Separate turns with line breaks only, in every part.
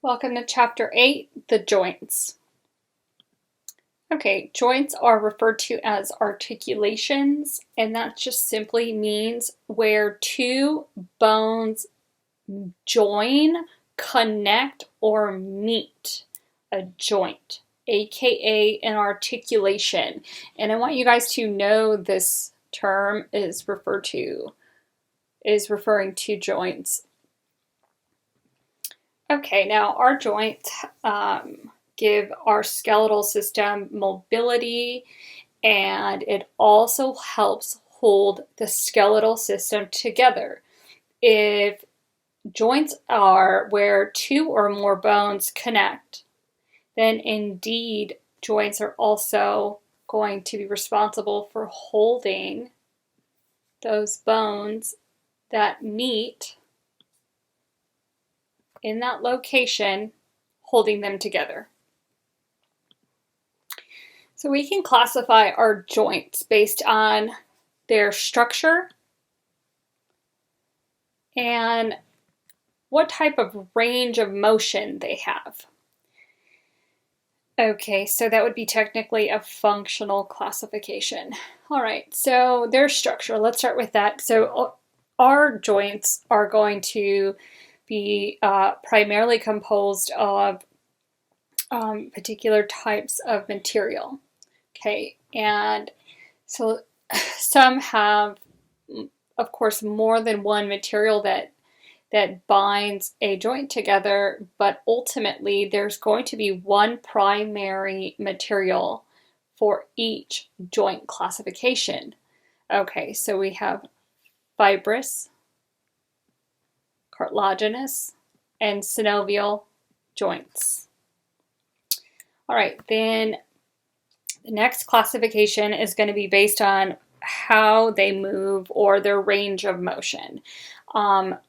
Welcome to Chapter 8, the joints. Okay, joints are referred to as articulations, and that just simply means where two bones join, connect, or meet. A joint, aka an articulation. And I want you guys to know this term is referring to joints. Okay, now our joints give our skeletal system mobility, and it also helps hold the skeletal system together. If joints are where two or more bones connect, then indeed joints are also going to be responsible for holding those bones that meet in that location, holding them together. So we can classify our joints based on their structure and what type of range of motion they have. Okay, so that would be technically a functional classification. All right, so their structure, let's start with that. So our joints are going to be primarily composed of particular types of material. Okay, and so some have, of course, more than one material that binds a joint together, but ultimately there's going to be one primary material for each joint classification. Okay, so we have fibrous, cartilaginous, and synovial joints. All right, then the next classification is going to be based on how they move or their range of motion. The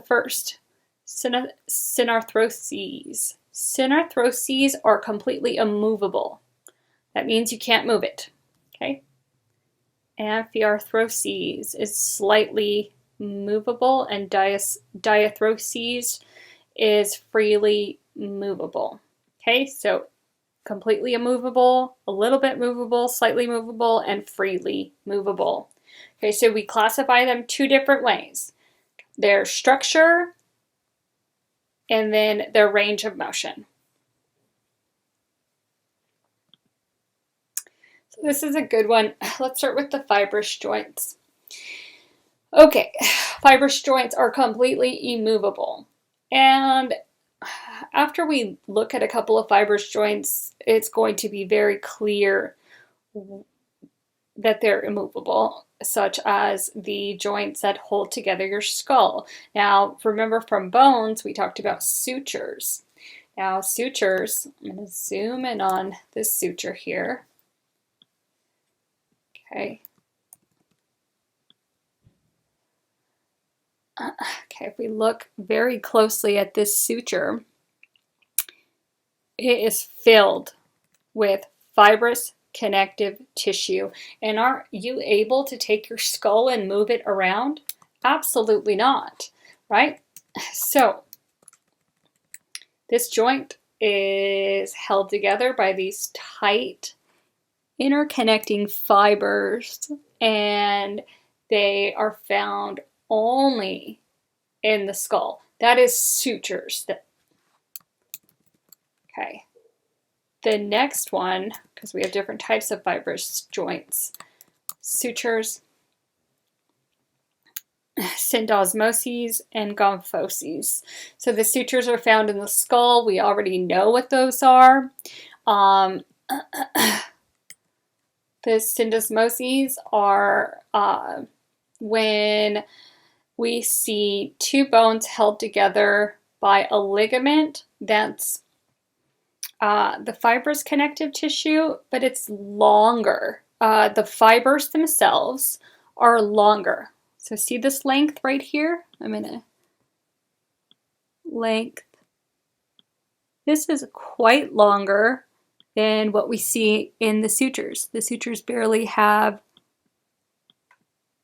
first, synarthroses. Synarthroses are completely immovable. That means you can't move it. Okay. Amphiarthroses is slightly movable, and diarthroses is freely movable. Okay, so completely immovable, a little bit movable, slightly movable, and freely movable. Okay, so we classify them two different ways: their structure and then their range of motion. So this is a good one. Let's start with the fibrous joints. Okay, fibrous joints are completely immovable. And after we look at a couple of fibrous joints, it's going to be very clear that they're immovable, such as the joints that hold together your skull. Now, remember from bones, we talked about sutures. Now, sutures, I'm going to zoom in on this suture here. Okay. Okay, if we look very closely at this suture, it is filled with fibrous connective tissue. And are you able to take your skull and move it around? Absolutely not, right? So this joint is held together by these tight interconnecting fibers, and they are found only in the skull. That is sutures. Okay. The next one, because we have different types of fibrous joints: sutures, Cindersmosies, and gomphoses. So the sutures are found in the skull. We already know what those are. The Cindersmosies are when we see two bones held together by a ligament that's the fibrous connective tissue, but it's longer. The fibers themselves are longer. So see this length right here? I'm in a length. This is quite longer than what we see in the sutures. The sutures barely have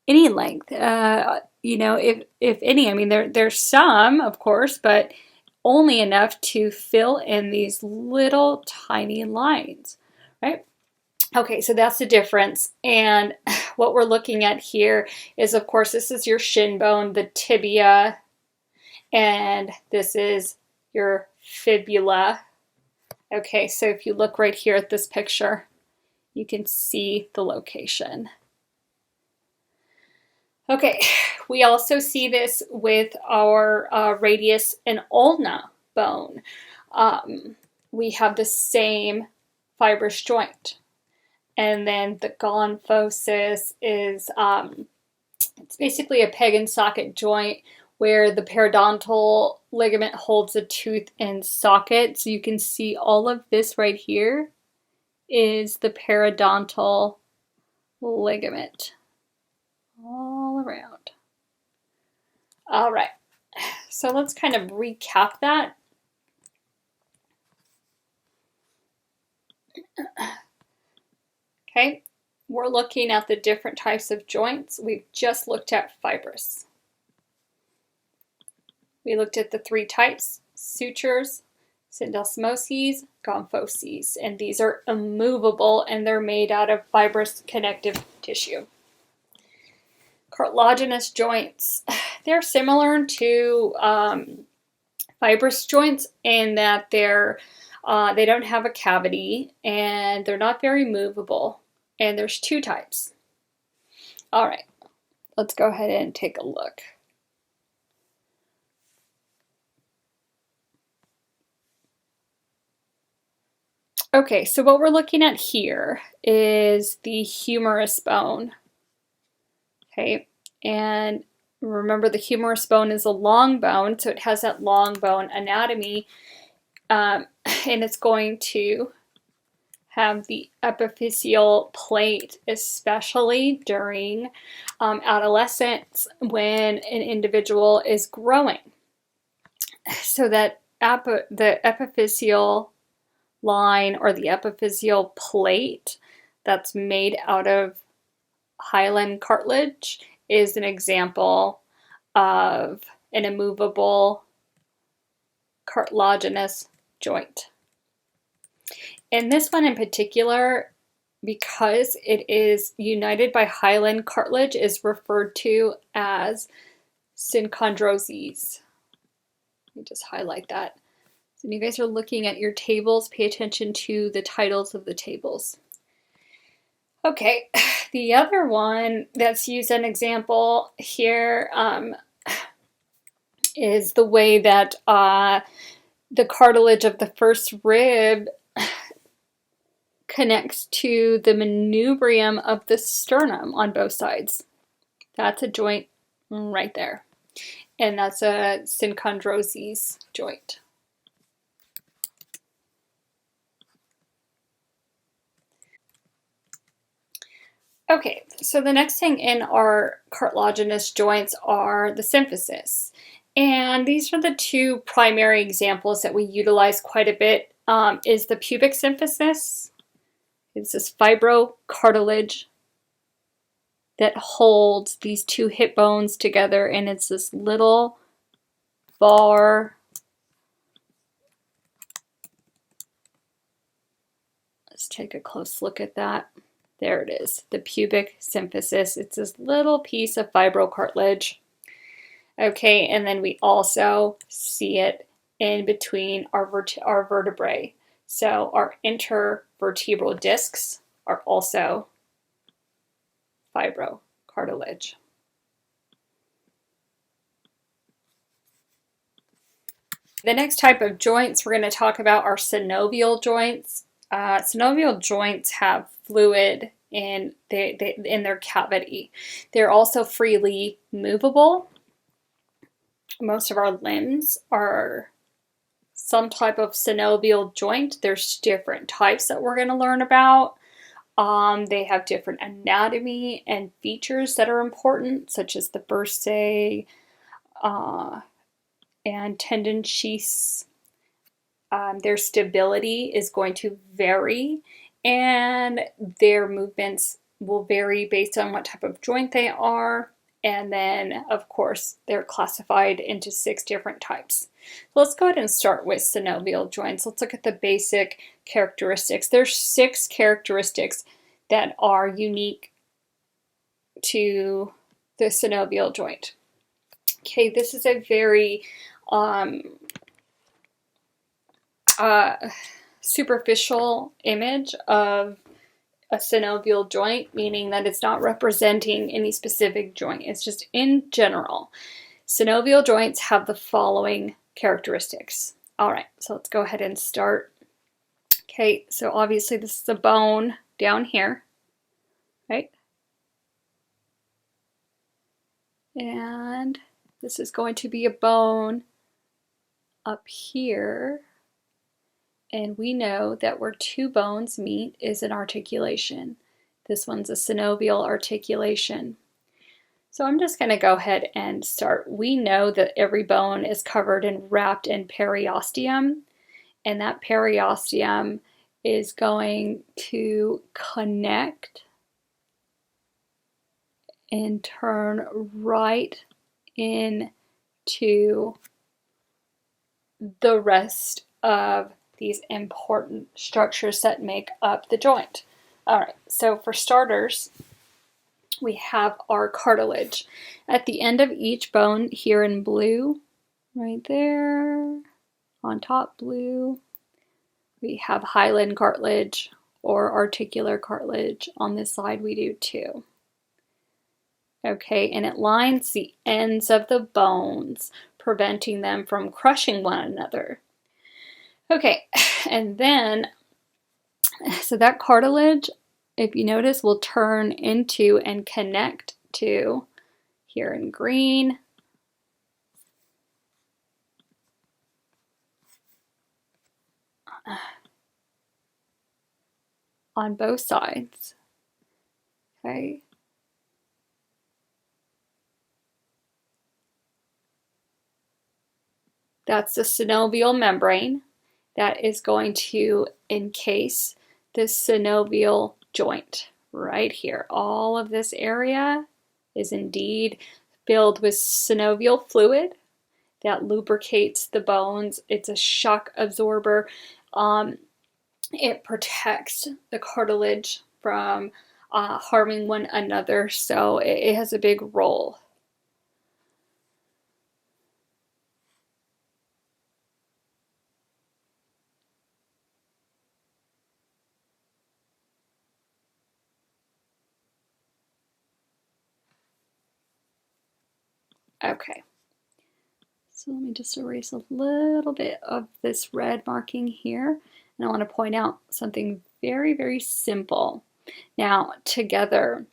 any length. If any. I mean, there's some, of course, but only enough to fill in these little tiny lines, right? Okay, so that's the difference. And what we're looking at here is, of course, this is your shin bone, the tibia, and this is your fibula. Okay, so if you look right here at this picture, you can see the location. Okay, we also see this with our radius and ulna bone. We have the same fibrous joint. And then the gonphosis is, it's basically a peg and socket joint where the periodontal ligament holds the tooth in socket. So you can see all of this right here is the periodontal ligament all around. All right, so let's kind of recap that. Okay, we're looking at the different types of joints. We've just looked at fibrous. We looked at the three types: sutures, Cindersmosies, gonphoses, and these are immovable and they're made out of fibrous connective tissue. Cartilaginous joints, they're similar to fibrous joints in that they don't have a cavity and they're not very movable. And there's two types. All right, let's go ahead and take a look. Okay, so what we're looking at here is the humerus bone. Okay, and remember the humerus bone is a long bone, so it has that long bone anatomy, and it's going to have the epiphyseal plate, especially during adolescence when an individual is growing. So that the epiphyseal line or the epiphyseal plate that's made out of hyaline cartilage is an example of an immovable cartilaginous joint. And this one in particular, because it is united by hyaline cartilage, is referred to as synchondroses. Let me just highlight that. So when you guys are looking at your tables, pay attention to the titles of the tables. Okay, the other one that's used as an example here is the way that the cartilage of the first rib connects to the manubrium of the sternum on both sides. That's a joint right there. And that's a synchondroses joint. Okay, so the next thing in our cartilaginous joints are the symphysis. And these are the two primary examples that we utilize quite a bit, is the pubic symphysis. It's this fibrocartilage that holds these two hip bones together, and it's this little bar. Let's take a close look at that. There it is, the pubic symphysis. It's this little piece of fibrocartilage. Okay, and then we also see it in between our vertebrae. So our intervertebral discs are also fibrocartilage. The next type of joints we're going to talk about are synovial joints. Synovial joints have fluid in their cavity. They're also freely movable. Most of our limbs are some type of synovial joint. There's different types that we're going to learn about. They have different anatomy and features that are important, such as the bursa and tendon sheaths. Their stability is going to vary, and their movements will vary based on what type of joint they are And then, of course, they're classified into 6 different types. So let's go ahead and start with synovial joints. Let's look at the basic characteristics. There's 6 characteristics that are unique to the synovial joint. Okay, this is a very superficial image of a synovial joint, meaning that it's not representing any specific joint. It's just in general. Synovial joints have the following characteristics. All right, so let's go ahead and start. Okay, so obviously this is a bone down here, right? And this is going to be a bone up here. And we know that where 2 bones meet is an articulation. This one's a synovial articulation. So I'm just going to go ahead and start. We know that every bone is covered and wrapped in periosteum, and that periosteum is going to connect and turn right into the rest of these important structures that make up the joint. All right, so for starters, we have our cartilage. At the end of each bone here in blue, right there, on top blue, we have hyaline cartilage or articular cartilage. On this side we do too. Okay, and it lines the ends of the bones, preventing them from crushing one another. Okay, and then, so that cartilage, if you notice, will turn into and connect to, here in green, on both sides. Okay. That's the synovial membrane that is going to encase this synovial joint right here. All of this area is indeed filled with synovial fluid that lubricates the bones. It's a shock absorber. It protects the cartilage from harming one another, so it has a big role. Okay, so let me just erase a little bit of this red marking here, and I want to point out something very, very simple. Now, together,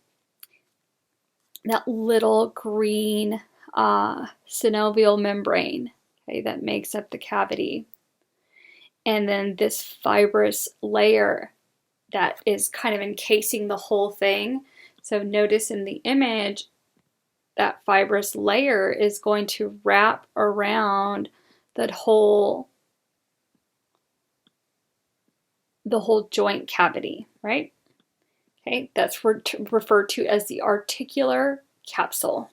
that little green synovial membrane, okay, that makes up the cavity, and then this fibrous layer that is kind of encasing the whole thing. So notice in the image, that fibrous layer is going to wrap around the whole joint cavity, right? Okay, that's referred to as the articular capsule.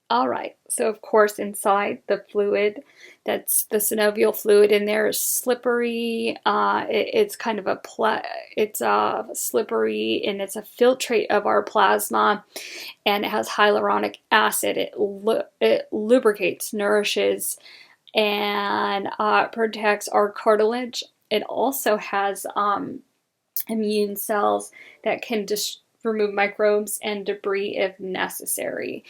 All right, so of course inside the fluid, that's the synovial fluid in there, is slippery. It's kind of it's slippery, and it's a filtrate of our plasma, and it has hyaluronic acid. It lubricates, nourishes, and protects our cartilage. It also has immune cells that can remove microbes and debris if necessary.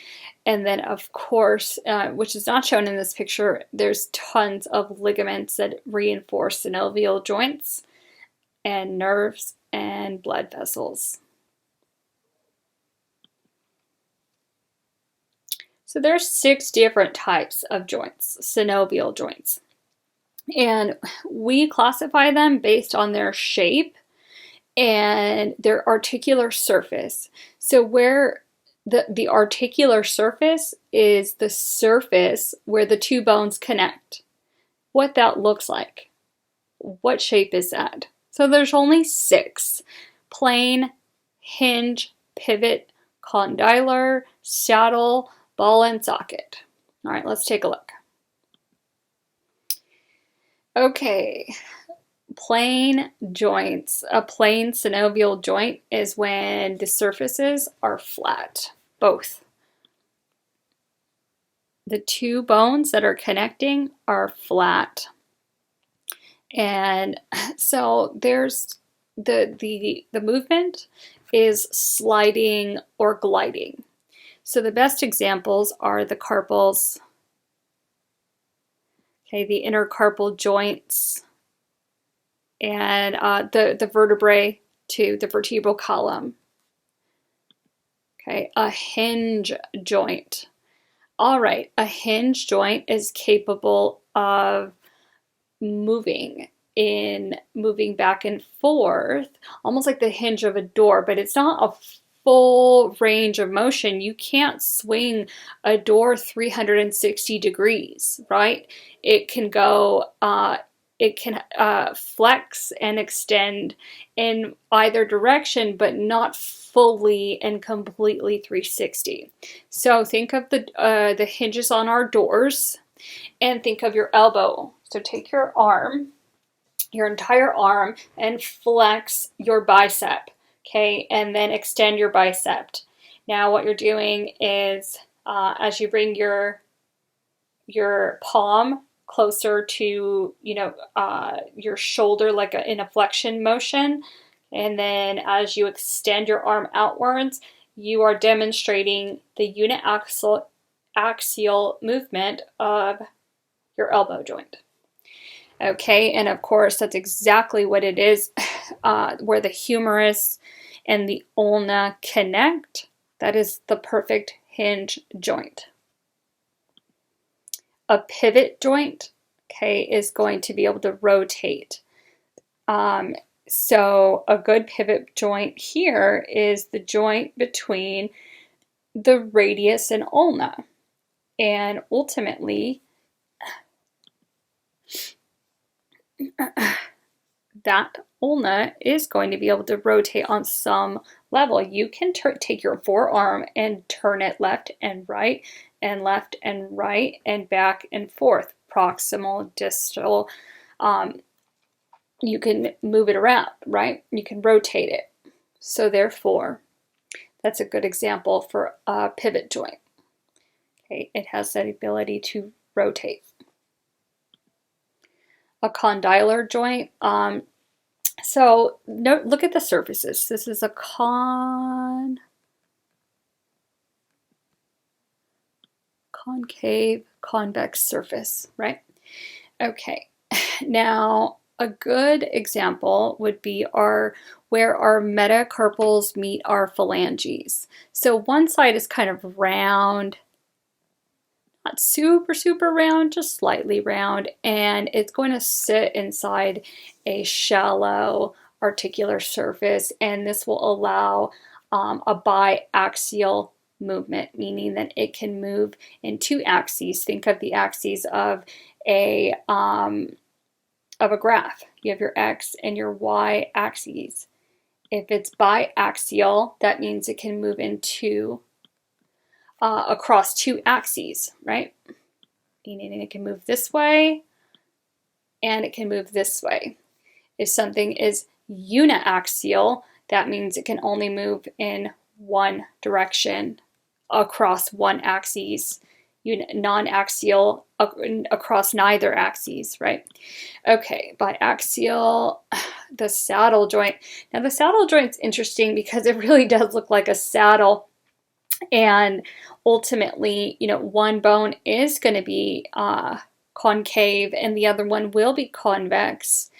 And then, of course, which is not shown in this picture, there's tons of ligaments that reinforce synovial joints and nerves and blood vessels. So there's 6 different types of joints, synovial joints. And we classify them based on their shape and their articular surface. So where the articular surface is the surface where the 2 bones connect. What that looks like. What shape is that? So there's only 6 plane, hinge, pivot, condylar, saddle, ball and socket. All right, let's take a look. Okay, plane joints. A plane synovial joint is when the surfaces are flat, both. The two bones that are connecting are flat. And so there's the movement is sliding or gliding. So the best examples are the carpals, okay, the intercarpal joints, and the vertebrae to the vertebral column. Okay, a hinge joint. All right, a hinge joint is capable of moving back and forth, almost like the hinge of a door, but it's not a full range of motion. You can't swing a door 360 degrees, right? It can go, flex and extend in either direction, but not fully and completely 360. So think of the hinges on our doors, and think of your elbow. So take your arm, your entire arm, and flex your bicep, okay? And then extend your bicep. Now what you're doing is, as you bring your palm closer to, your shoulder, like in a flexion motion, and then as you extend your arm outwards, you are demonstrating the uniaxial movement of your elbow joint. Okay, and of course that's exactly what it is, where the humerus and the ulna connect. That is the perfect hinge joint. A pivot joint, okay, is going to be able to rotate. So a good pivot joint here is the joint between the radius and ulna, and ultimately that ulna is going to be able to rotate on some level. You can take your forearm and turn it left and right and left and right and back and forth, proximal, distal. You can move it around, right? You can rotate it. So therefore, that's a good example for a pivot joint. Okay, it has that ability to rotate. A condylar joint. So look at the surfaces. This is a concave, convex surface, right? Okay, now a good example would be where our metacarpals meet our phalanges. So one side is kind of round, not super round, just slightly round, and it's going to sit inside a shallow articular surface, and this will allow a biaxial movement, meaning that it can move in two axes. Think of the axes of a graph. You have your x and your y axes. If it's biaxial, that means it can move into across two axes, right? Meaning it can move this way and it can move this way. If something is uniaxial, that means it can only move in one direction across one axis. Non-axial across neither axes, right? Okay, biaxial, the saddle joint. Now the saddle joint's interesting because it really does look like a saddle, and ultimately, one bone is going to be concave and the other one will be convex,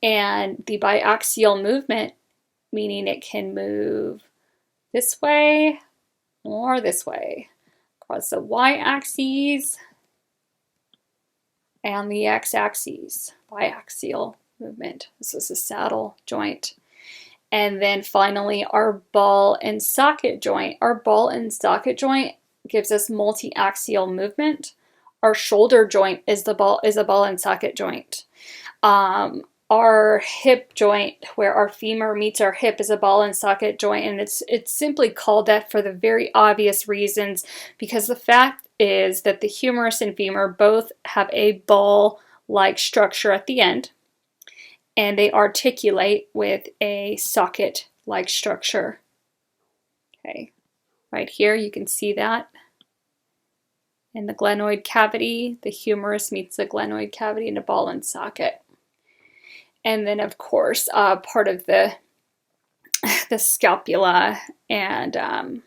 and the biaxial movement, meaning it can move this way or this way, across the y-axis and the x-axis, biaxial movement. This is a saddle joint. And then finally, our ball and socket joint. Our ball and socket joint gives us multi-axial movement. Our shoulder joint is a ball and socket joint. our hip joint, where our femur meets our hip, is a ball and socket joint, and it's simply called that for the very obvious reasons, because the fact is that the humerus and femur both have a ball-like structure at the end, and they articulate with a socket-like structure. Okay, right here you can see that. In the glenoid cavity, the humerus meets the glenoid cavity in a ball and socket. And then, of course, part of the scapula and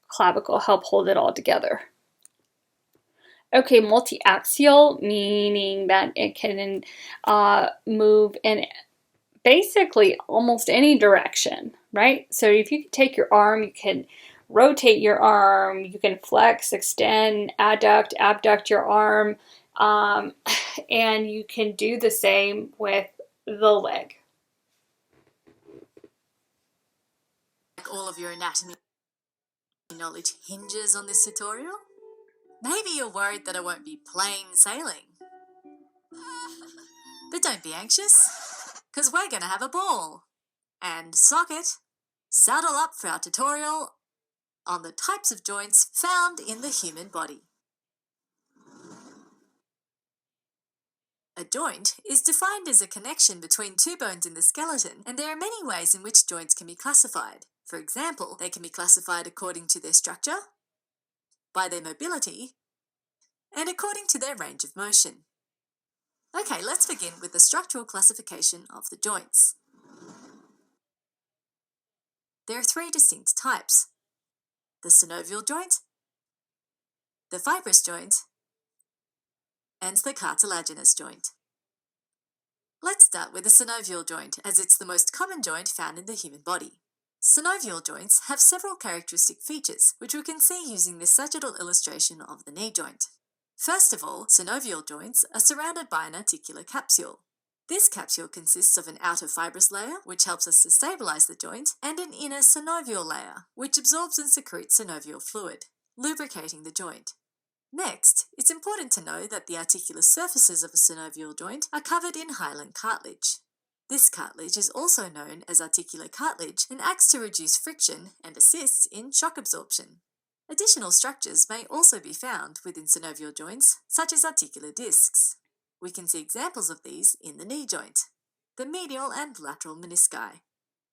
clavicle help hold it all together. Okay, multiaxial, meaning that it can move in basically almost any direction, right? So if you take your arm, you can rotate your arm, you can flex, extend, adduct, abduct your arm, and you can do the same with the leg.
All of your anatomy knowledge hinges on this tutorial? Maybe you're worried that it won't be plain sailing. But don't be anxious, because we're going to have a ball. And socket, saddle up for our tutorial on the types of joints found in the human body. A joint is defined as a connection between two bones in the skeleton, and there are many ways in which joints can be classified. For example, they can be classified according to their structure, by their mobility, and according to their range of motion. Okay, let's begin with the structural classification of the joints. There are three distinct types: the synovial joint, the fibrous joint, and the cartilaginous joint. Let's start with the synovial joint, as it's the most common joint found in the human body. Synovial joints have several characteristic features, which we can see using this sagittal illustration of the knee joint. First of all, synovial joints are surrounded by an articular capsule. This capsule consists of an outer fibrous layer, which helps us to stabilize the joint, and an inner synovial layer, which absorbs and secretes synovial fluid, lubricating the joint. Next, it's important to know that the articular surfaces of a synovial joint are covered in hyaline cartilage. This cartilage is also known as articular cartilage and acts to reduce friction and assists in shock absorption. Additional structures may also be found within synovial joints, such as articular discs. We can see examples of these in the knee joint, the medial and lateral menisci.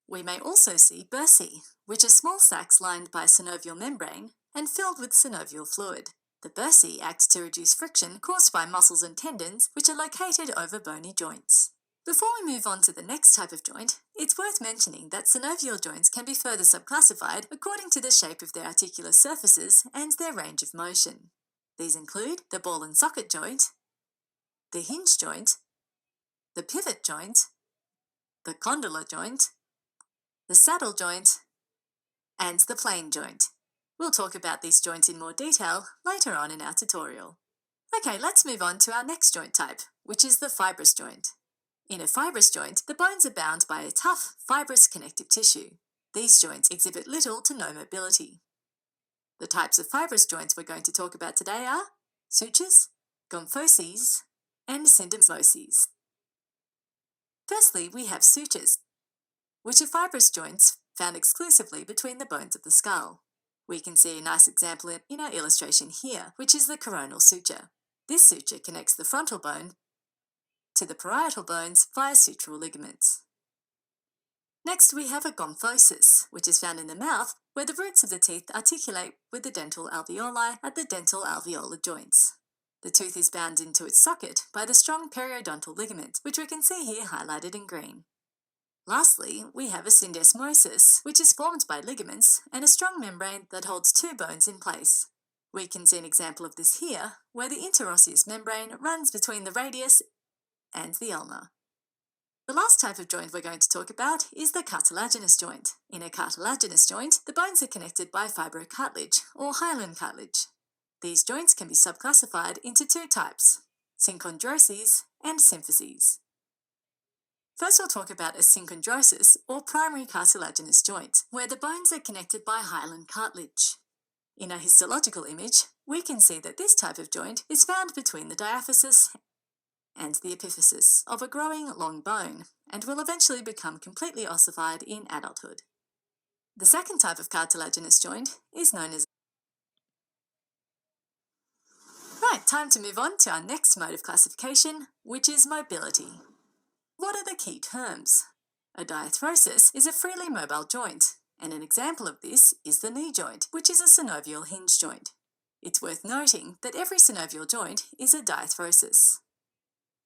We may also see bursae, which are small sacs lined by a synovial membrane and filled with synovial fluid. The bursae act to reduce friction caused by muscles and tendons, which are located over bony joints. Before we move on to the next type of joint, it's worth mentioning that synovial joints can be further subclassified according to the shape of their articular surfaces and their range of motion. These include the ball and socket joint, the hinge joint, the pivot joint, the condylar joint, the saddle joint, and the plane joint. We'll talk about these joints in more detail later on in our tutorial. Okay, let's move on to our next joint type, which is the fibrous joint. In a fibrous joint, the bones are bound by a tough, fibrous connective tissue. These joints exhibit little to no mobility. The types of fibrous joints we're going to talk about today are sutures, gomphoses, and Cindersmosies. Firstly, we have sutures, which are fibrous joints found exclusively between the bones of the skull. We can see a nice example in our illustration here, which is the coronal suture. This suture connects the frontal bone to the parietal bones via sutural ligaments. Next, we have a gomphosis, which is found in the mouth, where the roots of the teeth articulate with the dental alveoli at the dental alveolar joints. The tooth is bound into its socket by the strong periodontal ligament, which we can see here highlighted in green. Lastly, we have a syndesmosis, which is formed by ligaments and a strong membrane that holds two bones in place. We can see an example of this here, where the interosseous membrane runs between the radius and the ulna. The last type of joint we're going to talk about is the cartilaginous joint. In a cartilaginous joint, the bones are connected by fibrocartilage or hyaline cartilage. These joints can be subclassified into two types, synchondroses and symphyses. First, we'll talk about a synchondrosis or primary cartilaginous joint, where the bones are connected by hyaline cartilage. In a histological image, we can see that this type of joint is found between the diaphysis and the epiphysis of a growing long bone and will eventually become completely ossified in adulthood. The second type of cartilaginous joint is known as... Right, time to move on to our next mode of classification, which is mobility. What are the key terms? A diarthrosis is a freely mobile joint, and an example of this is the knee joint, which is a synovial hinge joint. It's worth noting that every synovial joint is a diarthrosis.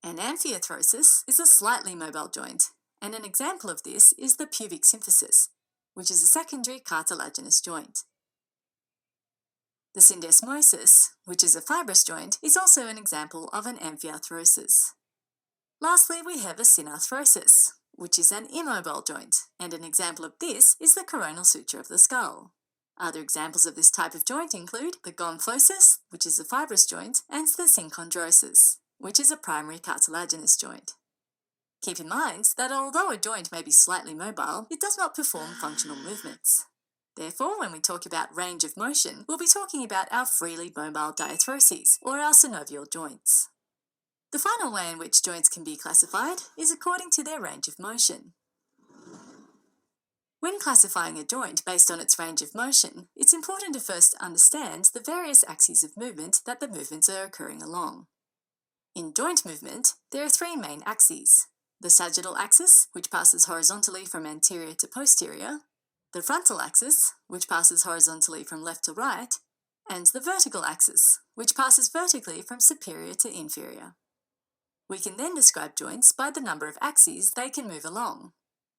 An amphiarthrosis is a slightly mobile joint, and an example of this is the pubic symphysis, which is a secondary cartilaginous joint. The Cindersmosies, which is a fibrous joint, is also an example of an amphiarthrosis. Lastly, we have a synarthrosis, which is an immobile joint, and an example of this is the coronal suture of the skull. Other examples of this type of joint include the gomphosis, which is a fibrous joint, and the synchondrosis, which is a primary cartilaginous joint. Keep in mind that although a joint may be slightly mobile, it does not perform functional movements. Therefore, when we talk about range of motion, we'll be talking about our freely mobile diarthroses, or our synovial joints. The final way in which joints can be classified is according to their range of motion. When classifying a joint based on its range of motion, it's important to first understand the various axes of movement that the movements are occurring along. In joint movement, there are three main axes: the sagittal axis, which passes horizontally from anterior to posterior, the frontal axis, which passes horizontally from left to right, and the vertical axis, which passes vertically from superior to inferior. We can then describe joints by the number of axes they can move along.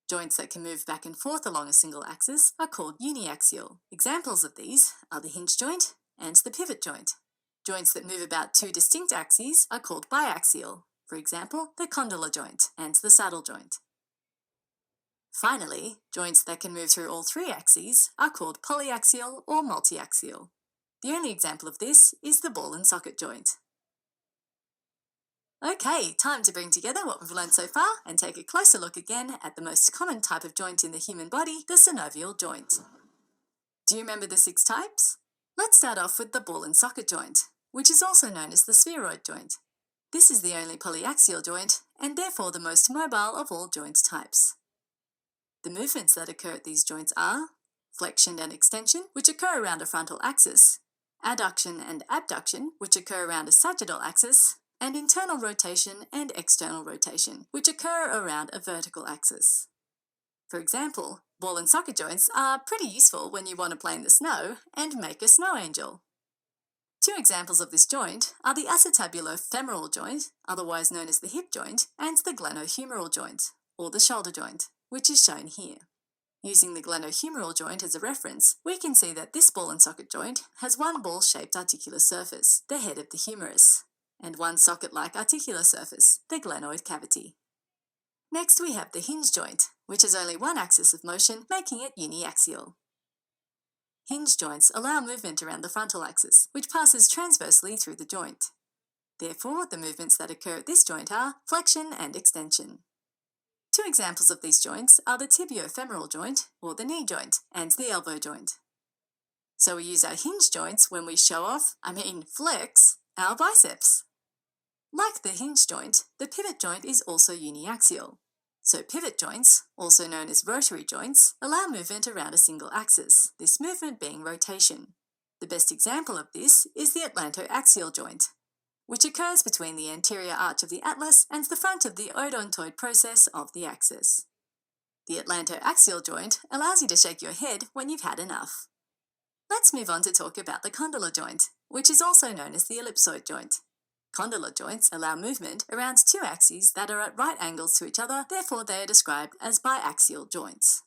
Joints that can move back and forth along a single axis are called uniaxial. Examples of these are the hinge joint and the pivot joint. Joints that move about two distinct axes are called biaxial, for example, the condylar joint and the saddle joint. Finally, joints that can move through all three axes are called polyaxial or multiaxial. The only example of this is the ball and socket joint. Okay, time to bring together what we've learned so far and take a closer look again at the most common type of joint in the human body, the synovial joint. Do you remember the 6 types? Let's start off with the ball and socket joint, which is also known as the spheroid joint. This is the only polyaxial joint and therefore the most mobile of all joint types. The movements that occur at these joints are flexion and extension, which occur around a frontal axis, adduction and abduction, which occur around a sagittal axis, and internal rotation and external rotation, which occur around a vertical axis. For example, ball and socket joints are pretty useful when you want to play in the snow and make a snow angel. 2 examples of this joint are the acetabulo-femoral joint, otherwise known as the hip joint, and the glenohumeral joint, or the shoulder joint, which is shown here. Using the glenohumeral joint as a reference, we can see that this ball and socket joint has one ball-shaped articular surface, the head of the humerus, and one socket-like articular surface, the glenoid cavity. Next, we have the hinge joint, which has only one axis of motion, making it uniaxial. Hinge joints allow movement around the frontal axis, which passes transversely through the joint. Therefore, the movements that occur at this joint are flexion and extension. 2 examples of these joints are the tibiofemoral joint, or the knee joint, and the elbow joint. So we use our hinge joints when we flex, our biceps. Like the hinge joint, the pivot joint is also uniaxial. So pivot joints, also known as rotary joints, allow movement around a single axis, this movement being rotation. The best example of this is the atlantoaxial joint, which occurs between the anterior arch of the atlas and the front of the odontoid process of the axis. The atlantoaxial joint allows you to shake your head when you've had enough. Let's move on to talk about the condylar joint, which is also known as the ellipsoid joint. Condylar joints allow movement around 2 axes that are at right angles to each other, therefore they are described as biaxial joints.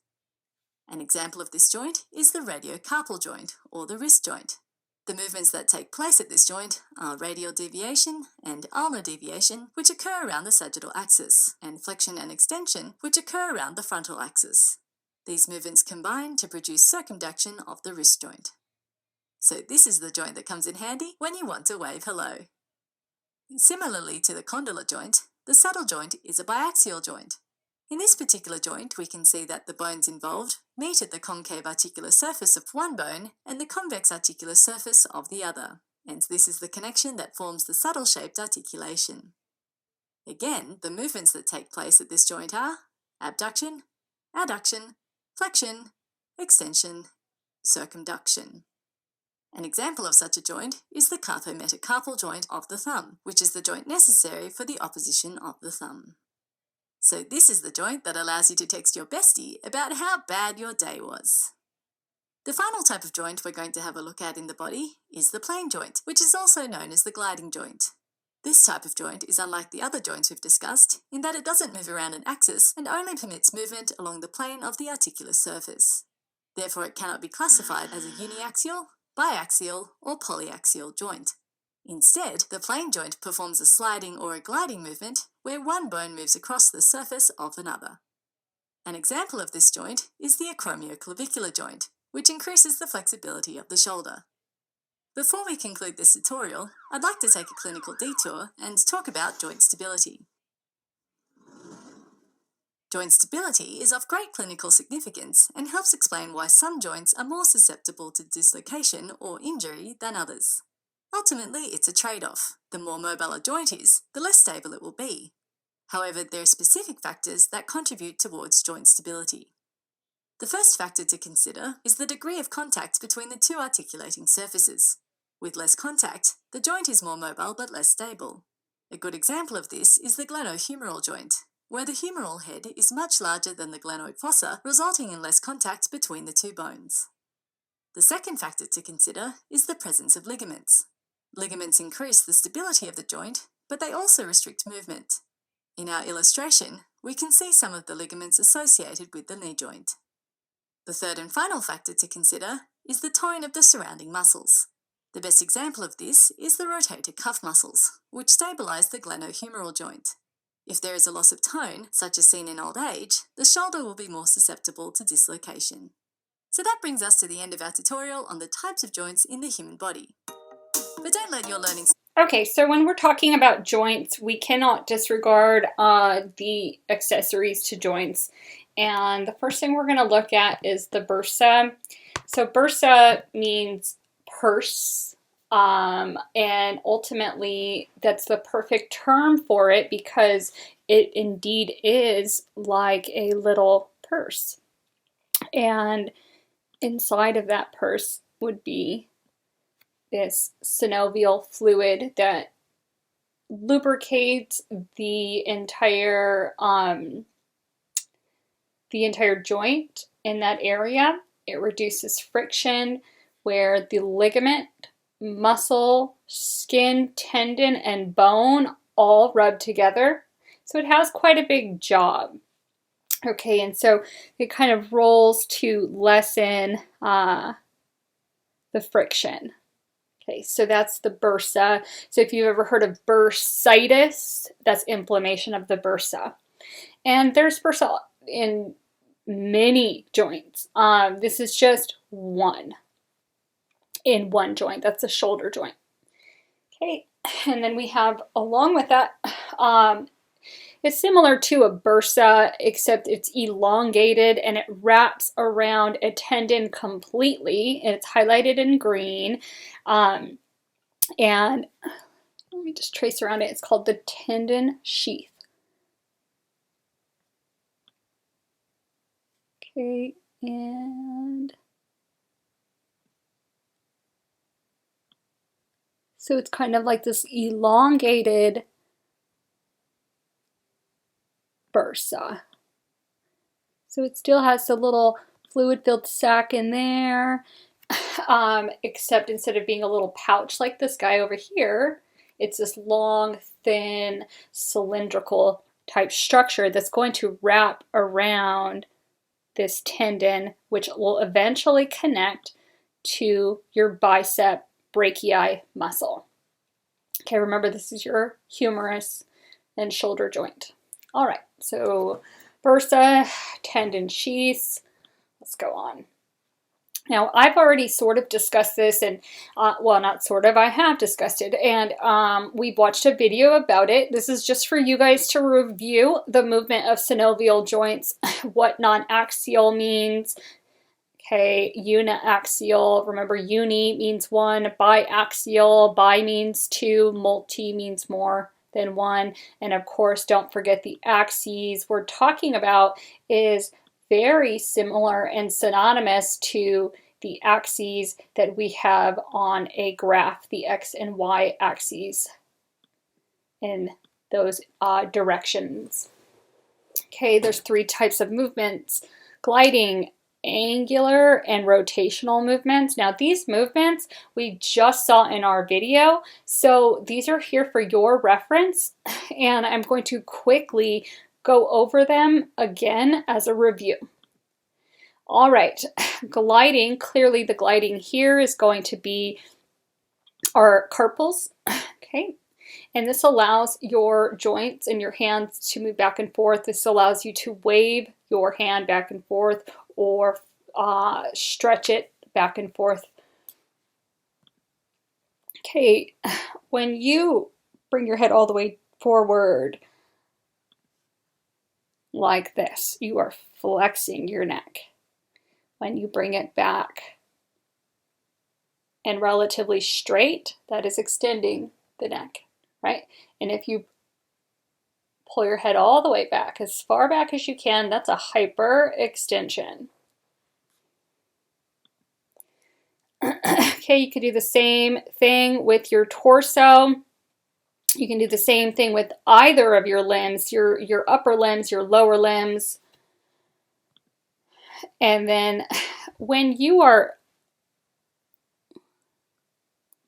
An example of this joint is the radiocarpal joint, or the wrist joint. The movements that take place at this joint are radial deviation and ulnar deviation, which occur around the sagittal axis, and flexion and extension, which occur around the frontal axis. These movements combine to produce circumduction of the wrist joint. So this is the joint that comes in handy when you want to wave hello. Similarly to the condylar joint, the saddle joint is a biaxial joint. In this particular joint, we can see that the bones involved meet at the concave articular surface of one bone and the convex articular surface of the other. and this is the connection that forms the saddle-shaped articulation. Again, the movements that take place at this joint are abduction, adduction, flexion, extension, circumduction. An example of such a joint is the carpometacarpal joint of the thumb, which is the joint necessary for the opposition of the thumb. So this is the joint that allows you to text your bestie about how bad your day was. The final type of joint we're going to have a look at in the body is the plane joint, which is also known as the gliding joint. This type of joint is unlike the other joints we've discussed in that it doesn't move around an axis and only permits movement along the plane of the articular surface. Therefore, it cannot be classified as a uniaxial, biaxial, or polyaxial joint. Instead, the plane joint performs a sliding or a gliding movement where one bone moves across the surface of another. An example of this joint is the acromioclavicular joint, which increases the flexibility of the shoulder. Before we conclude this tutorial, I'd like to take a clinical detour and talk about joint stability. Joint stability is of great clinical significance and helps explain why some joints are more susceptible to dislocation or injury than others. Ultimately, it's a trade-off. The more mobile a joint is, the less stable it will be. However, there are specific factors that contribute towards joint stability. The first factor to consider is the degree of contact between the two articulating surfaces. With less contact, the joint is more mobile but less stable. A good example of this is the glenohumeral joint, where the humeral head is much larger than the glenoid fossa, resulting in less contact between the two bones. The second factor to consider is the presence of ligaments. Ligaments increase the stability of the joint, but they also restrict movement. In our illustration, we can see some of the ligaments associated with the knee joint. The third and final factor to consider is the tone of the surrounding muscles. The best example of this is the rotator cuff muscles, which stabilize the glenohumeral joint. If there is a loss of tone, such as seen in old age, the shoulder will be more susceptible to dislocation. So that brings us to the end of our tutorial on the types of joints in the human body. But don't let your learning...
Okay, so when we're talking about joints, we cannot disregard the accessories to joints. And the first thing we're going to look at is the bursa. So bursa means purse, and ultimately that's the perfect term for it because it indeed is like a little purse. And inside of that purse would be this synovial fluid that lubricates the entire joint in that area. It reduces friction where the ligament, muscle, skin, tendon, and bone all rub together. So it has quite a big job. Okay, and so it kind of rolls to lessen the friction. Okay, so that's the bursa. So if you've ever heard of bursitis, that's inflammation of the bursa. And there's bursa in many joints. This is just one in one joint. That's the shoulder joint. Okay, and then we have, along with that, it's similar to a bursa, except it's elongated and it wraps around a tendon completely. And it's highlighted in green. And let me just trace around it. It's called the tendon sheath. Okay, and so it's kind of like this elongated bursa. So it still has the little fluid-filled sac in there, except instead of being a little pouch like this guy over here, it's this long, thin, cylindrical type structure that's going to wrap around this tendon, which will eventually connect to your bicep brachii muscle. Okay, remember this is your humerus and shoulder joint. All right, so bursa, tendon sheaths, let's go on. Now, I've already sort of discussed this, and well, not sort of, I have discussed it, and we've watched a video about it. This is just for you guys to review the movement of synovial joints, what non-axial means. Okay, uniaxial, remember uni means one, biaxial, bi means two, multi means more than one, and of course don't forget the axes we're talking about is very similar and synonymous to the axes that we have on a graph, the x and y axes in those directions. Okay, there's three types of movements: gliding, angular, and rotational movements. Now these movements we just saw in our video, so these are here for your reference, and I'm going to quickly go over them again as a review. All right, gliding, clearly the gliding here is going to be our carpals, okay? And this allows your joints and your hands to move back and forth. This allows you to wave your hand back and forth or stretch it back and forth. Okay, when you bring your head all the way forward like this, you are flexing your neck. When you bring it back and relatively straight, that is extending the neck, right? And if you pull your head all the way back, as far back as you can, that's a hyperextension. Okay, you can do the same thing with your torso. You can do the same thing with either of your limbs, your upper limbs, your lower limbs. And then when you are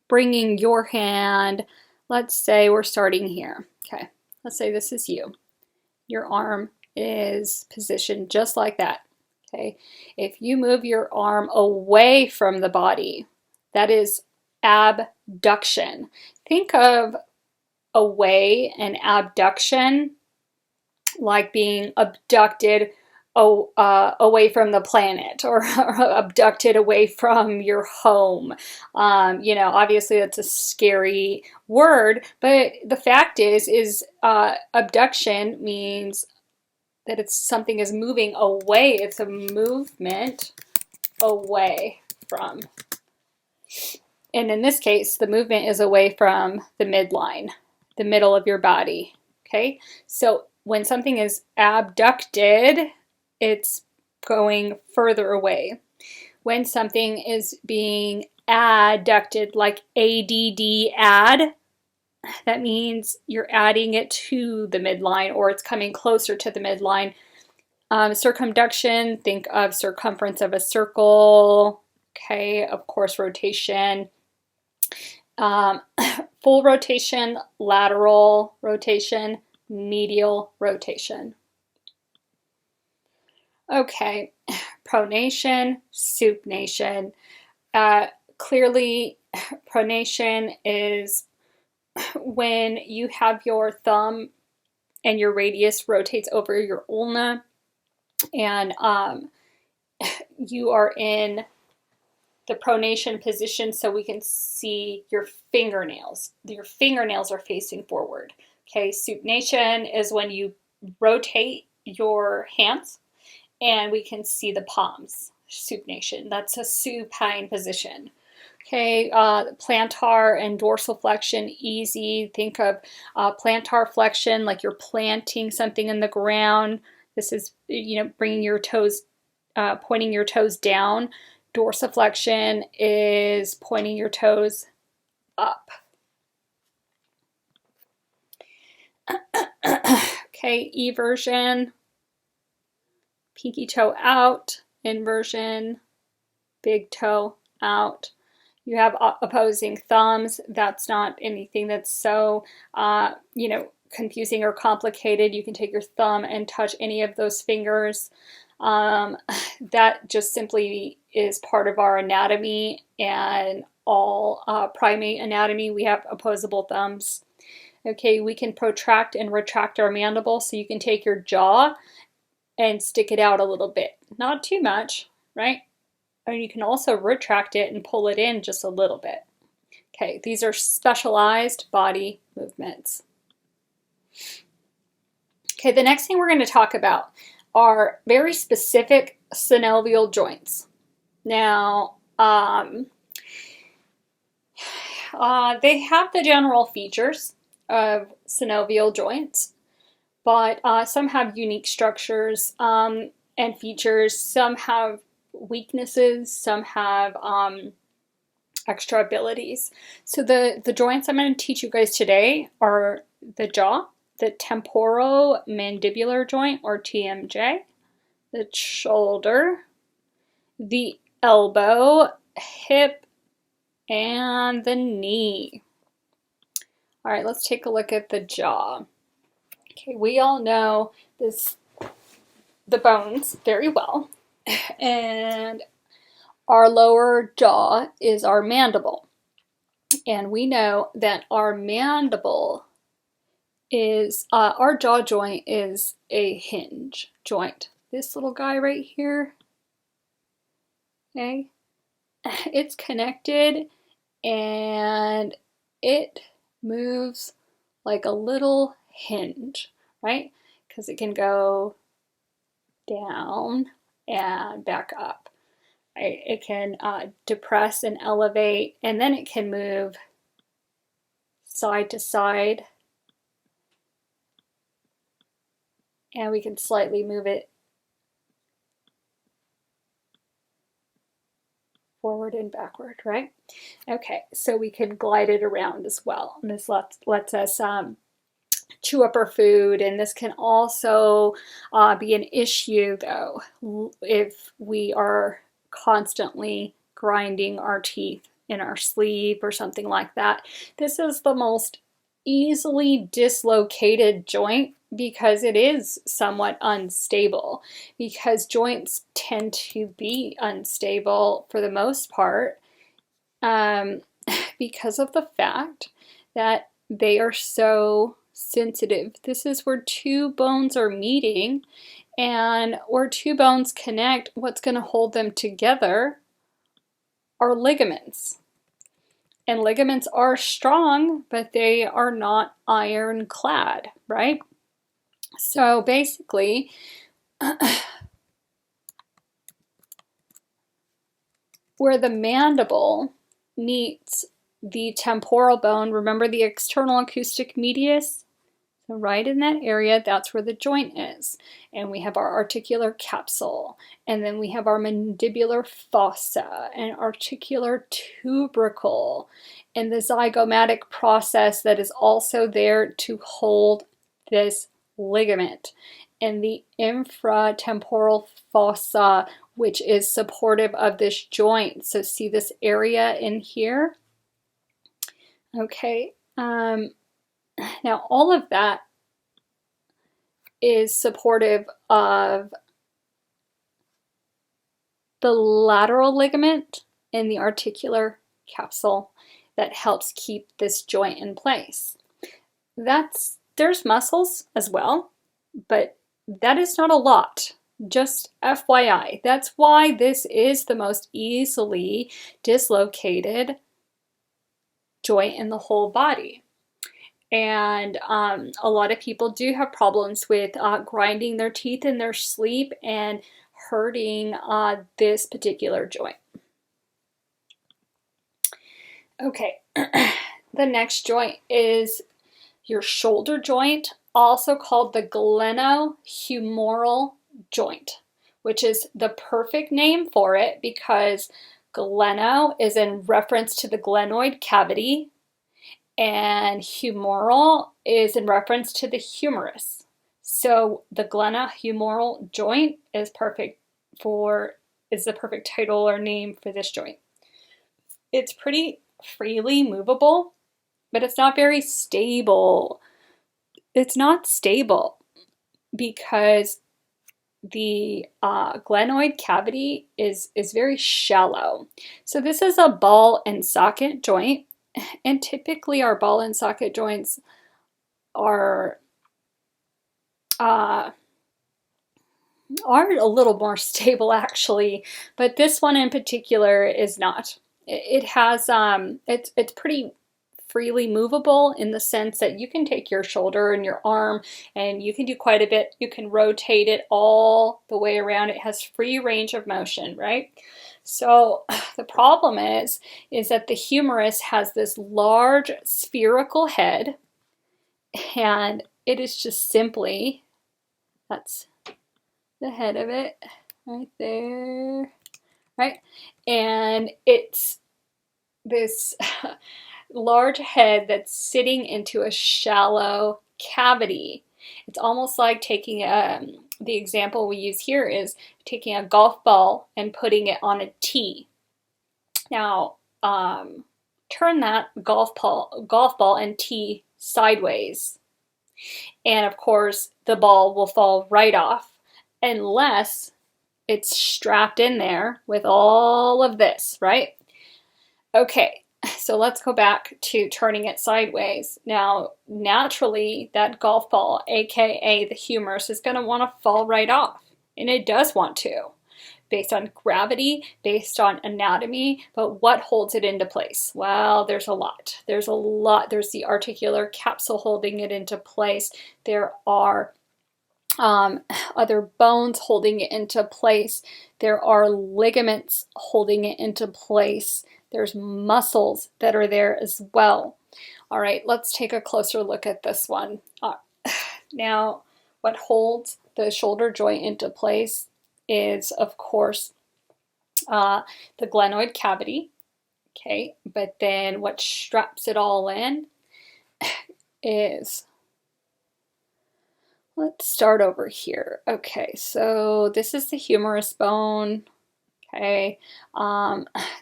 bringing your hand, let's say we're starting here. Okay, let's say this is you. Your arm is positioned just like that. Okay, if you move your arm away from the body, that is abduction. Think of away and abduction like being abducted away from the planet or abducted away from your home. You know, obviously that's a scary word, but the fact is abduction means that it's something is moving away. It's a movement away from. And in this case, the movement is away from the midline, the middle of your body. Okay, so when something is abducted, it's going further away. When something is being adducted, like ADD, add, that means you're adding it to the midline or it's coming closer to the midline. Circumduction, think of circumference of a circle. Okay, of course, rotation. Full rotation, lateral rotation, medial rotation. Okay, pronation, supination. Clearly, pronation is when you have your thumb and your radius rotates over your ulna, and you are in the pronation position so we can see your fingernails. Your fingernails are facing forward. Okay, supination is when you rotate your hands and we can see the palms. Supination, that's a supine position. Okay, plantar and dorsal flexion, easy. Think of plantar flexion like you're planting something in the ground. This is, you know, bringing your toes, pointing your toes down. Dorsiflexion is pointing your toes up. Okay, eversion, pinky toe out, inversion, big toe out. You have opposing thumbs. That's not anything that's so, you know, confusing or complicated. You can take your thumb and touch any of those fingers. That just simply is part of our anatomy, and all primate anatomy, we have opposable thumbs. Okay, we can protract and retract our mandible, so you can take your jaw and stick it out a little bit. Not too much, right? And you can also retract it and pull it in just a little bit. Okay, these are specialized body movements. Okay, the next thing we're going to talk about are very specific synovial joints. Now, they have the general features of synovial joints, but some have unique structures and features. Some have weaknesses, some have extra abilities. So the joints I'm going to teach you guys today are the jaw, the temporomandibular joint, or TMJ, the shoulder, the elbow, hip, and the knee. All right, let's take a look at the jaw. Okay, we all know the bones very well, and our lower jaw is our mandible. And we know that our mandible is, our jaw joint is a hinge joint. This little guy right here, okay, it's connected and it moves like a little hinge, right? Because it can go down and back up. Right? It can depress and elevate, and then it can move side to side, and we can slightly move it forward and backward, right? Okay, so we can glide it around as well. And this lets us chew up our food, and this can also be an issue, though, if we are constantly grinding our teeth in our sleep or something like that. This is the most easily dislocated joint because it is somewhat unstable, because joints tend to be unstable for the most part because of the fact that they are so sensitive. This is where two bones are meeting, and where two bones connect, what's going to hold them together are ligaments. And ligaments are strong, but they are not ironclad, right? So basically, where the mandible meets the temporal bone, remember the external acoustic medius? So right in that area, that's where the joint is. And we have our articular capsule, and then we have our mandibular fossa and articular tubercle, and the zygomatic process that is also there to hold this ligament, and the infratemporal fossa, which is supportive of this joint. So see this area in here? Okay. Now, all of that is supportive of the lateral ligament and the articular capsule that helps keep this joint in place. There's muscles as well, but that is not a lot. Just FYI. That's why this is the most easily dislocated joint in the whole body. And a lot of people do have problems with grinding their teeth in their sleep and hurting this particular joint. Okay, the next joint is your shoulder joint, also called the glenohumeral joint, which is the perfect name for it because gleno is in reference to the glenoid cavity, and humeral is in reference to the humerus. So the glenohumeral joint is the perfect title or name for this joint. It's pretty freely movable, but it's not very stable. It's not stable because the glenoid cavity is very shallow. So this is a ball and socket joint, and typically our ball and socket joints are a little more stable actually, but this one in particular is not. It has it's pretty freely movable in the sense that you can take your shoulder and your arm and you can do quite a bit. You can rotate it all the way around. It has free range of motion, right? So the problem is that the humerus has this large spherical head, and it is just simply, that's the head of it right there, right? And it's this large head that's sitting into a shallow cavity. It's almost like taking the example we use here is taking a golf ball and putting it on a tee. Now, turn that golf ball and tee sideways, and of course the ball will fall right off unless it's strapped in there with all of this, right? Okay, so let's go back to turning it sideways. Now, naturally, that golf ball, aka the humerus, is going to want to fall right off, and it does want to, based on gravity, based on anatomy. But what holds it into place? Well, there's a lot. There's the articular capsule holding it into place. There are other bones holding it into place. There are ligaments holding it into place. There's muscles that are there as well. All right, let's take a closer look at this one. Now, what holds the shoulder joint into place is, of course, the glenoid cavity. Okay, but then what straps it all in is, let's start over here. Okay, so this is the humerus bone. Okay,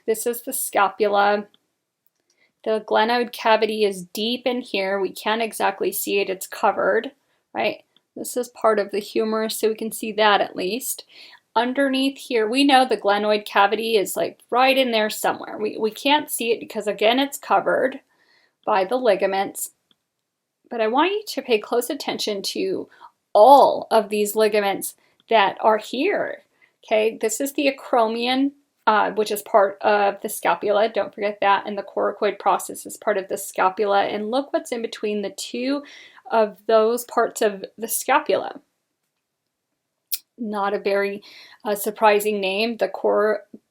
this is the scapula. The glenoid cavity is deep in here. We can't exactly see it. It's covered, right? This is part of the humerus, so we can see that at least. Underneath here, we know the glenoid cavity is like right in there somewhere. We can't see it because, again, it's covered by the ligaments. But I want you to pay close attention to all of these ligaments that are here. Okay, this is the acromion, which is part of the scapula. Don't forget that. And the coracoid process is part of the scapula. And look what's in between the two of those parts of the scapula. Not a very surprising name, the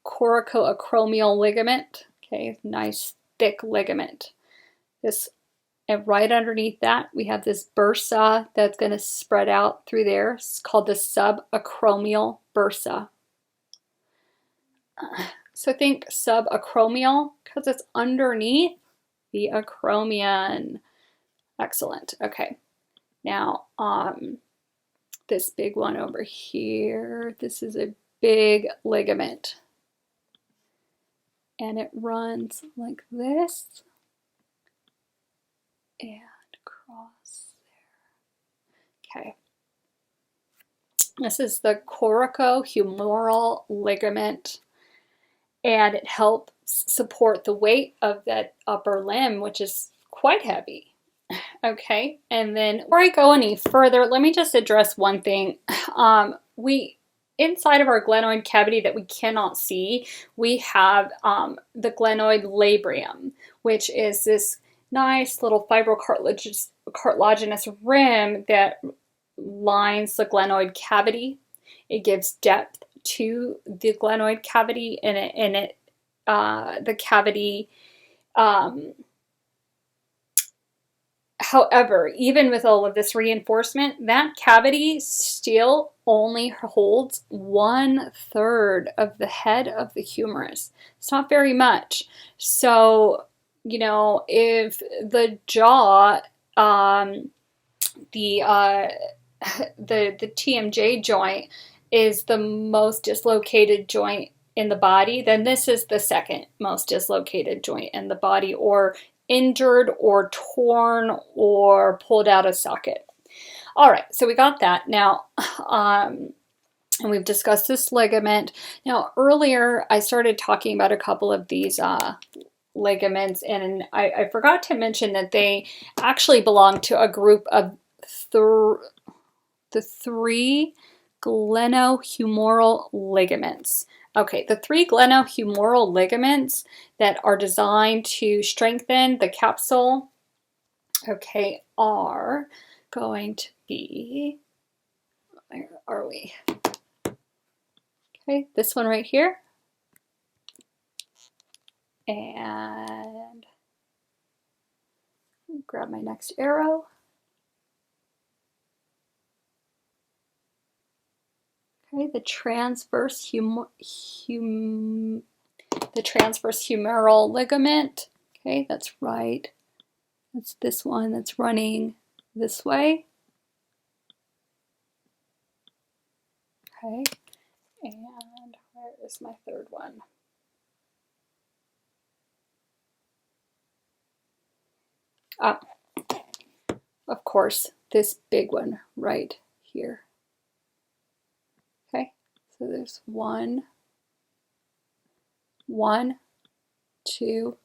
coracoacromial ligament. Okay, nice thick ligament. And right underneath that, we have this bursa that's going to spread out through there. It's called the subacromial bursa. So think subacromial because it's underneath the acromion. Excellent. Okay. Now, this big one over here, this is a big ligament. And it runs like this and across there. Okay. This is the coracohumeral ligament, and it helps support the weight of that upper limb, which is quite heavy. Okay, and then before I go any further, let me just address one thing. Inside of our glenoid cavity that we cannot see, we have the glenoid labrium, which is this nice little fibrocartilaginous rim that lines the glenoid cavity. It gives depth to the glenoid cavity, and the cavity. However, even with all of this reinforcement, that cavity still only holds 1/3 of the head of the humerus. It's not very much. So, you know, if the jaw, the TMJ joint is the most dislocated joint in the body, then this is the second most dislocated joint in the body, or injured or torn or pulled out of socket. All right, so we got that. Now, and we've discussed this ligament. Now, earlier I started talking about a couple of these ligaments, and I forgot to mention that they actually belong to a group of the 3 glenohumeral ligaments. Okay, the 3 glenohumeral ligaments that are designed to strengthen the capsule, okay, are going to be, where are we? Okay, this one right here, And grab my next arrow. Okay, the transverse humeral ligament. Okay, that's right. That's this one that's running this way. Okay, and where is my third one? Ah, of course, this big one right here. Okay, so there's one, 2,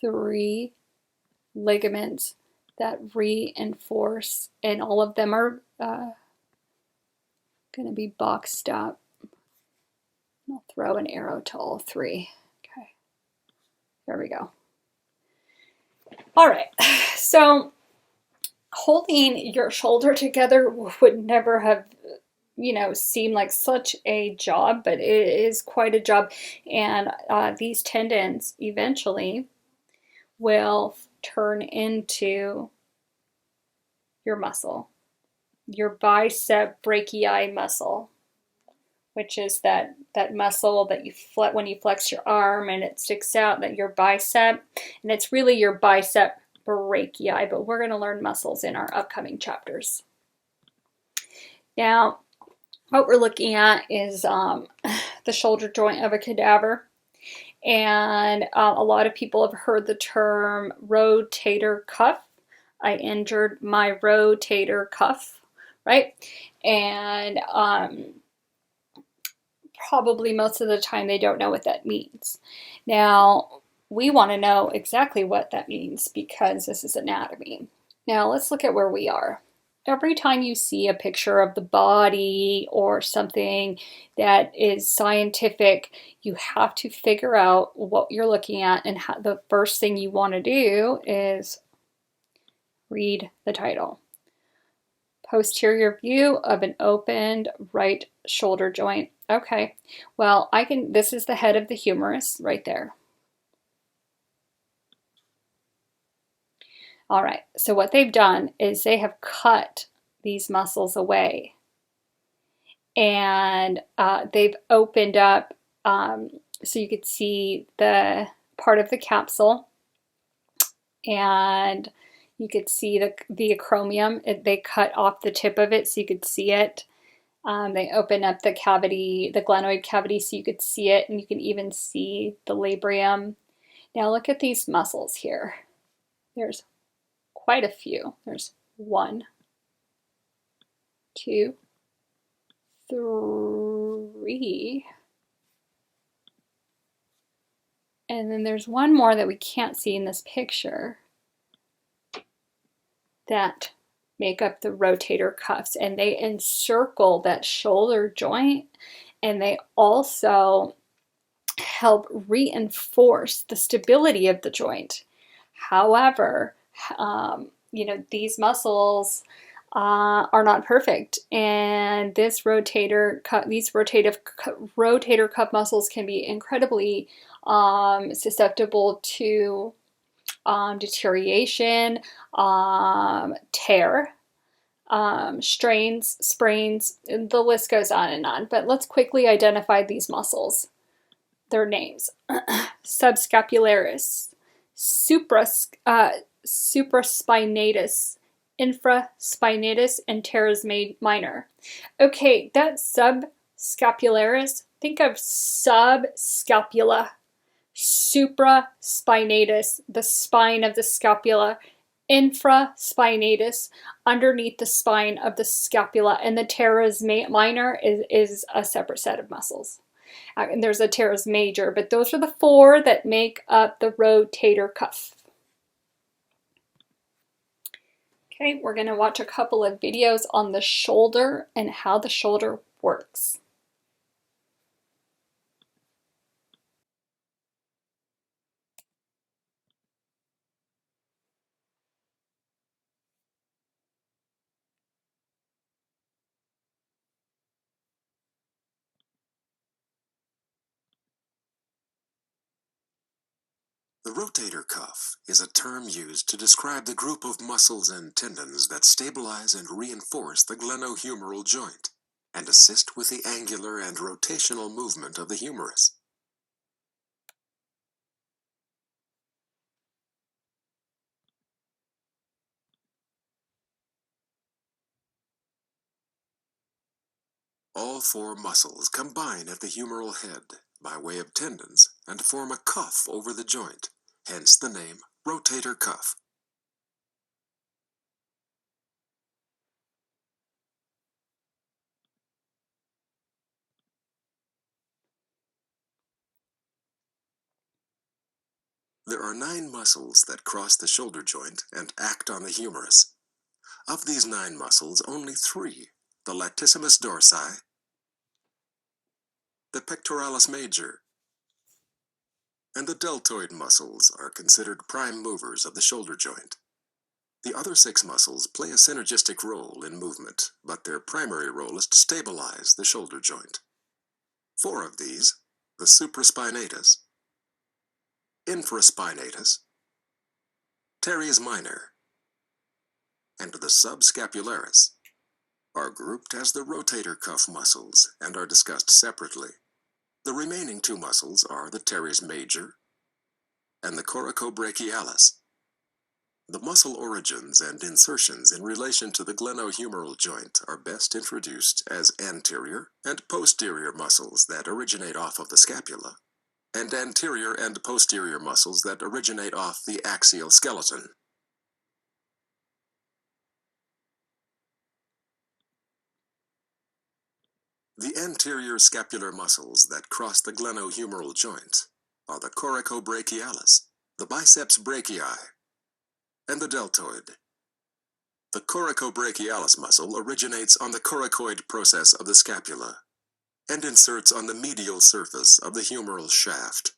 3 ligaments that reinforce, and all of them are going to be boxed up. I'll throw an arrow to all 3. Okay, there we go. All right, so holding your shoulder together would never have, seemed like such a job, but it is quite a job. And these tendons eventually will turn into your muscle, your bicep brachii muscle, which is that muscle that you when you flex your arm and it sticks out, that your bicep, and it's really your bicep brachii, but we're going to learn muscles in our upcoming chapters. Now, what we're looking at is the shoulder joint of a cadaver. And a lot of people have heard the term rotator cuff. I injured my rotator cuff, right? And probably most of the time they don't know what that means. Now, we want to know exactly what that means because this is anatomy. Now, let's look at where we are. Every time you see a picture of the body or something that is scientific, you have to figure out what you're looking at, and the first thing you want to do is read the title. Posterior view of an opened right shoulder joint. Okay, well, this is the head of the humerus right there. All right, so what they've done is they have cut these muscles away, and they've opened up so you could see the part of the capsule, and you could see the acromion. They cut off the tip of it so you could see it. They open up the cavity, the glenoid cavity, so you could see it, and you can even see the labrium. Now look at these muscles here. There's quite a few. There's 1, 2, 3. And then there's one more that we can't see in this picture that make up the rotator cuffs, and they encircle that shoulder joint, and they also help reinforce the stability of the joint. However, these muscles are not perfect, and these rotator cuff muscles can be incredibly susceptible to deterioration, tear, strains, sprains, the list goes on and on. But let's quickly identify these muscles. Their names: subscapularis, supraspinatus, infraspinatus, and teres minor. Okay, that subscapularis, think of subscapula, supraspinatus, the spine of the scapula, infraspinatus, underneath the spine of the scapula, and the teres minor is a separate set of muscles. And there's a teres major, but those are the 4 that make up the rotator cuff. Okay, we're going to watch a couple of videos on the shoulder and how the shoulder works.
The rotator cuff is a term used to describe the group of muscles and tendons that stabilize and reinforce the glenohumeral joint and assist with the angular and rotational movement of the humerus. All four muscles combine at the humeral head by way of tendons and form a cuff over the joint, hence the name rotator cuff. There are 9 muscles that cross the shoulder joint and act on the humerus. Of these 9 muscles, only 3, the latissimus dorsi, the pectoralis major, and the deltoid muscles are considered prime movers of the shoulder joint. The other 6 muscles play a synergistic role in movement, but their primary role is to stabilize the shoulder joint. 4 of these, the supraspinatus, infraspinatus, teres minor, and the subscapularis, are grouped as the rotator cuff muscles and are discussed separately. The remaining 2 muscles are the teres major and the coracobrachialis. The muscle origins and insertions in relation to the glenohumeral joint are best introduced as anterior and posterior muscles that originate off of the scapula, and anterior and posterior muscles that originate off the axial skeleton. The anterior scapular muscles that cross the glenohumeral joint are the coracobrachialis, the biceps brachii, and the deltoid. The coracobrachialis muscle originates on the coracoid process of the scapula and inserts on the medial surface of the humeral shaft.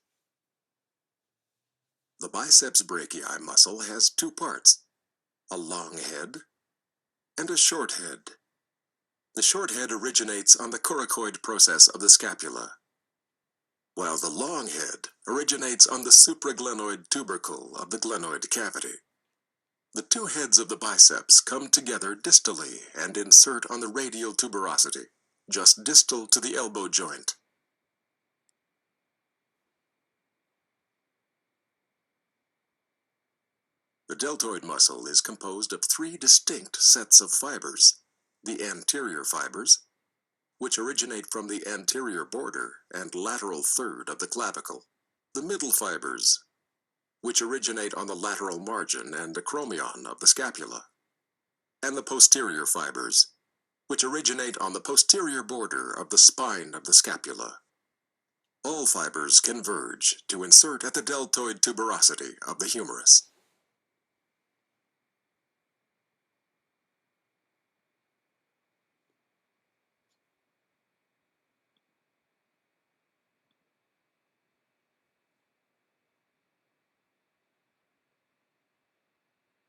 The biceps brachii muscle has 2 parts, a long head and a short head. The short head originates on the coracoid process of the scapula, while the long head originates on the supraglenoid tubercle of the glenoid cavity. The 2 heads of the biceps come together distally and insert on the radial tuberosity, just distal to the elbow joint. The deltoid muscle is composed of 3 distinct sets of fibers: the anterior fibers, which originate from the anterior border and lateral third of the clavicle; the middle fibers, which originate on the lateral margin and acromion of the scapula; and the posterior fibers, which originate on the posterior border of the spine of the scapula. All fibers converge to insert at the deltoid tuberosity of the humerus.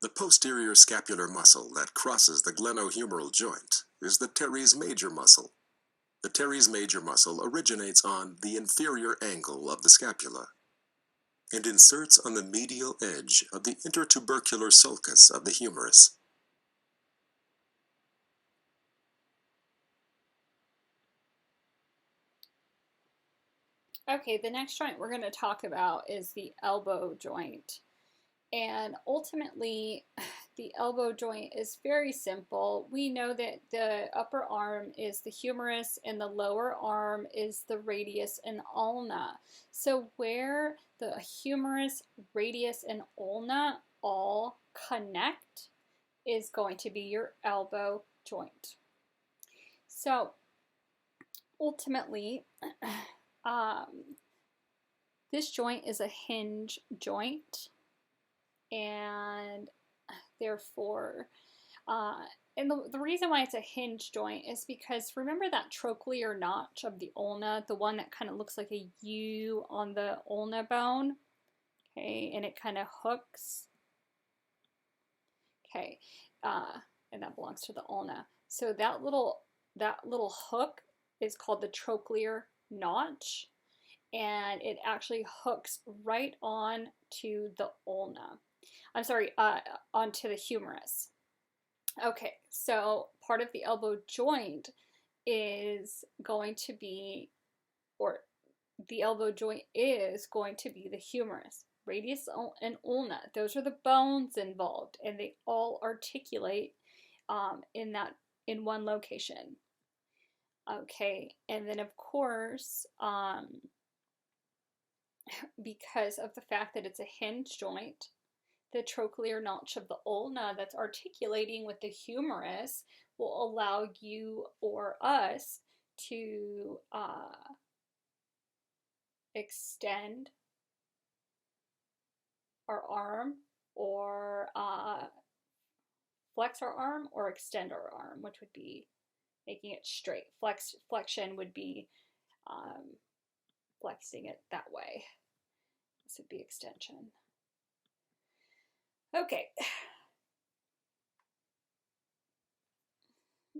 The posterior scapular muscle that crosses the glenohumeral joint is the teres major muscle. The teres major muscle originates on the inferior angle of the scapula and inserts on the medial edge of the intertubercular sulcus of the humerus.
Okay, the next joint we're going to talk about is the elbow joint. And ultimately, the elbow joint is very simple. We know that the upper arm is the humerus and the lower arm is the radius and ulna. So where the humerus, radius, and ulna all connect is going to be your elbow joint. So ultimately, this joint is a hinge joint, and therefore, and the reason why it's a hinge joint is because remember that trochlear notch of the ulna, the one that kind of looks like a U on the ulna bone, okay, and it kind of hooks, okay, and that belongs to the ulna. So that little hook is called the trochlear notch, and it actually hooks right on to the ulna. I'm sorry, onto the humerus. Okay, so part of the elbow joint is going to be, or the elbow joint is going to be the humerus, radius and ulna. Those are the bones involved, and they all articulate in one location. Okay, and then of course, because of the fact that it's a hinge joint, the trochlear notch of the ulna that's articulating with the humerus will allow you or us to extend our arm, or flex our arm, or extend our arm, which would be making it straight. Flexion would be flexing it that way. This would be extension. Okay.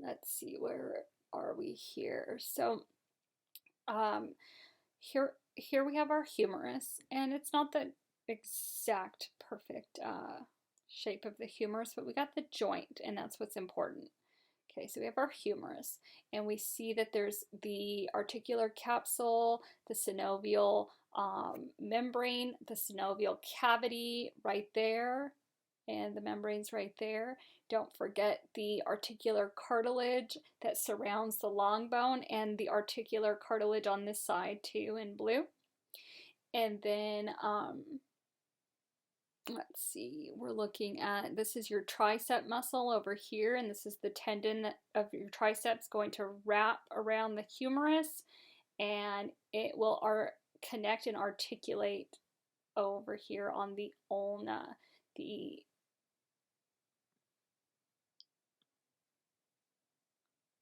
Let's see, where are we here? So here we have our humerus, and it's not the exact perfect shape of the humerus, but we got the joint, and that's what's important. Okay, so we have our humerus, and we see that there's the articular capsule, the synovial membrane, the synovial cavity right there, and the membrane's right there. Don't forget the articular cartilage that surrounds the long bone, and the articular cartilage on this side too in blue. And then let's see, we're looking at, this is your tricep muscle over here, and this is the tendon of your triceps going to wrap around the humerus, and it will connect and articulate over here on the ulna.